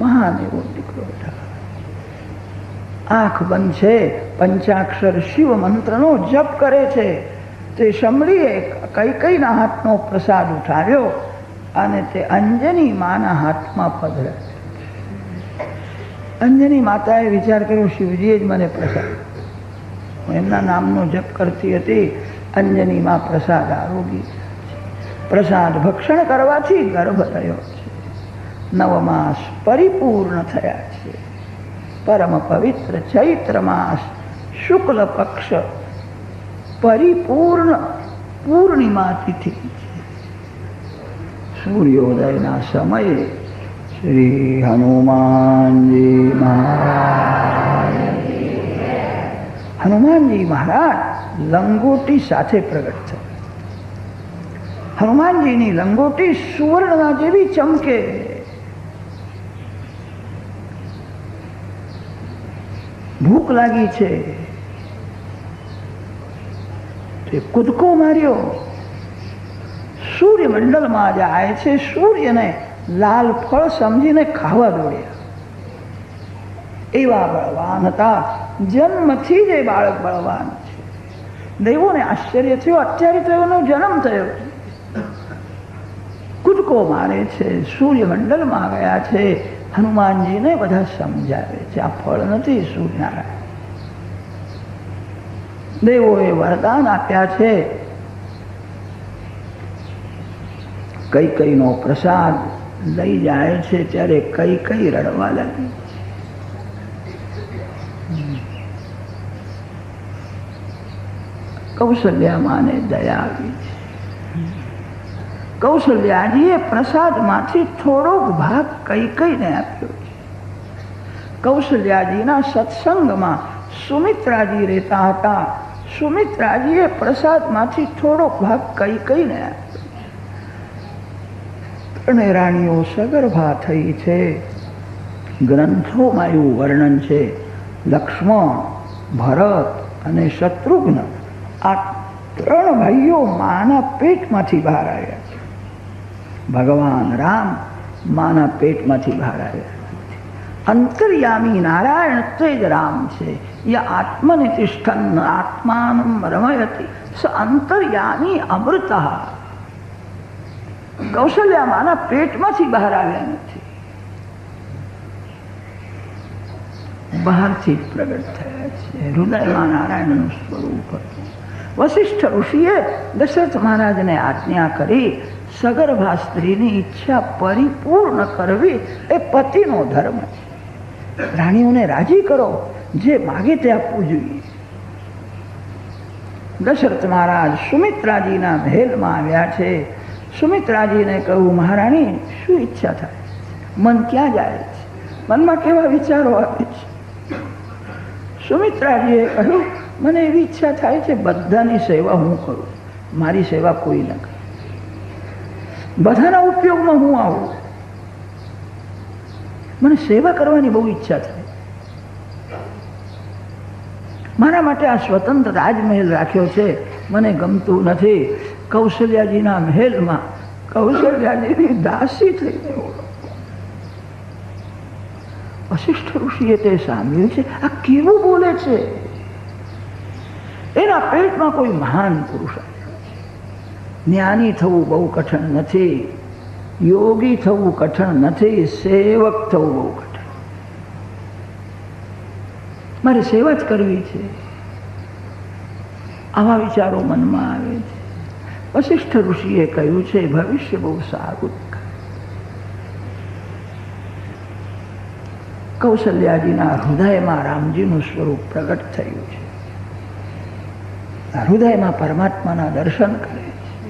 મહાન એવો દીકરો થાય. આંખ બંધ છે, પંચાક્ષર શિવ મંત્રનો જપ કરે છે. તે સમરીએ કૈકેયીના હાથનો પ્રસાદ ઉઠાવ્યો અને તે અંજની માના હાથમાં પધરાવ્યો. અંજની માતાએ વિચાર કર્યો, શિવજીએ જ મને પ્રસાદ, હું એમના નામનો જપ કરતી હતી, અંજની માં પ્રસાદ આરોગી. પ્રસાદ ભક્ષણ કરવાથી ગર્ભ થયો છે. 9 માસ પરિપૂર્ણ થયા છે. પરમ પવિત્ર ચૈત્ર માસ શુક્લ પક્ષ પરિપૂર્ણ પૂર્ણિમા તિથિ છે. સૂર્યોદયના સમયે શ્રી હનુમાનજી મહારાજ લંગોટી સાથે પ્રગટ થયા. હનુમાનજીની લંગોટી સુવર્ણના જેવી ચમકે. ભૂખ લાગી છે, તે કૂદકો માર્યો, સૂર્યમંડળમાં જાય છે. સૂર્યને લાલ ફળ સમજીને ખાવા દોડ્યા. એવા બળવાન હતા, જન્મથી જ એ બાળક બળવાન છે. દેવોને આશ્ચર્ય થયો, અત્યારે તો એનો જન્મ થયો. કૂદકો મારે છે, સૂર્યમંડળમાં ગયા છે. હનુમાનજીને બધા સમજાવે છે, આ ફળ નથી સૂર્યનારાયણ. દેવોએ વરદાન આપ્યા છે. કૈકેયીનો પ્રસાદ લઈ જાય છે ત્યારે કૈકેયી રડવા લાગી. કૌશલ્યા માને દયા આવી છે. કૌશલ્યાજીએ પ્રસાદમાંથી થોડોક ભાગ કૈકેયીને આપ્યો છે. કૌશલ્યાજીના સત્સંગમાં સુમિત્રાજી રહેતા હતા. સુમિત્રાજીએ પ્રસાદમાંથી થોડોક ભાગ કૈકેયીને આપ્યો. અને રાણીઓ સગર્ભા થઈ છે. ગ્રંથોમાં એવું વર્ણન છે, લક્ષ્મણ, ભરત અને શત્રુઘ્ન આ 3 ભાઈઓ માના પેટમાંથી બહાર આવ્યા છે. ભગવાન રામ માના પેટમાંથી બહાર આવ્યા. અંતર્યામી નારાયણ તે જ રામ છે. ય આત્મનિતિષ્ઠન આત્માનમ રમયતિ સ અંતર્યામી અમૃત. કૌશલ્યા માના પેટમાંથી બહાર આવ્યા નથી, બહારથી પ્રગટ થયા છે. હૃદયમાં નારાયણનું સ્વરૂપ હતું. વશિષ્ઠ ઋષિએ દશરથ મહારાજને આજ્ઞા કરી, સગર્ભા સ્ત્રીની ઈચ્છા પરિપૂર્ણ કરવી એ પતિનો ધર્મ છે. રાણીઓને રાજી કરો, જે માગે તે આપવું જોઈએ. દશરથ મહારાજ સુમિત્રાજીના મહેલમાં આવ્યા છે. સુમિત્રાજીને કહ્યું, મહારાણી શું ઈચ્છા થાય? મન ક્યાં જાય છે? મનમાં કેવા વિચારો આવે છે? સુમિત્રાજીએ કહ્યું, મને એવી ઈચ્છા થાય છે બધાની સેવા હું કરું, મારી સેવા કોઈ ન કરે. બધાના ઉપયોગમાં હું આવું, મને સેવા કરવાની બહુ ઈચ્છા થાય. મારા માટે આ સ્વતંત્ર રાજમહેલ રાખ્યો છે, મને ગમતું નથી. કૌશલ્યાજીના મહેલમાં કૌશલ્યાજીની દાસી થઈને વશિષ્ઠ ઋષિએ તે સાંભળ્યું છે. આ કેવું બોલે છે? એના પેટમાં કોઈ મહાન પુરુષ. જ્ઞાની થવું બહુ કઠણ નથી, યોગી થવું કઠણ નથી, સેવક થવું બહુ કઠણ. મારે સેવા જ કરવી છે, આવા વિચારો મનમાં આવે છે. વશિષ્ઠ ઋષિએ કહ્યું છે ભવિષ્ય બહુ સારું. કૌશલ્યાજીના હૃદયમાં રામજીનું સ્વરૂપ પ્રગટ થયું છે. હૃદયમાં પરમાત્માના દર્શન કરે છે,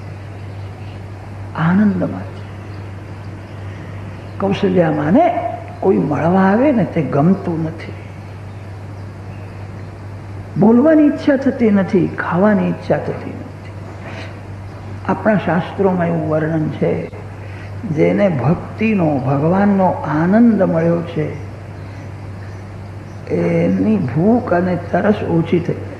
આનંદમાં છે. કૌશલ્યામાને કોઈ મળવા આવે ને તે ગમતું નથી, બોલવાની ઈચ્છા થતી નથી, ખાવાની ઈચ્છા થતી નથી. આપણા શાસ્ત્રોમાં એવું વર્ણન છે, જેને ભક્તિનો ભગવાનનો આનંદ મળ્યો છે એની ભૂખ અને તરસ ઓછી થઈ.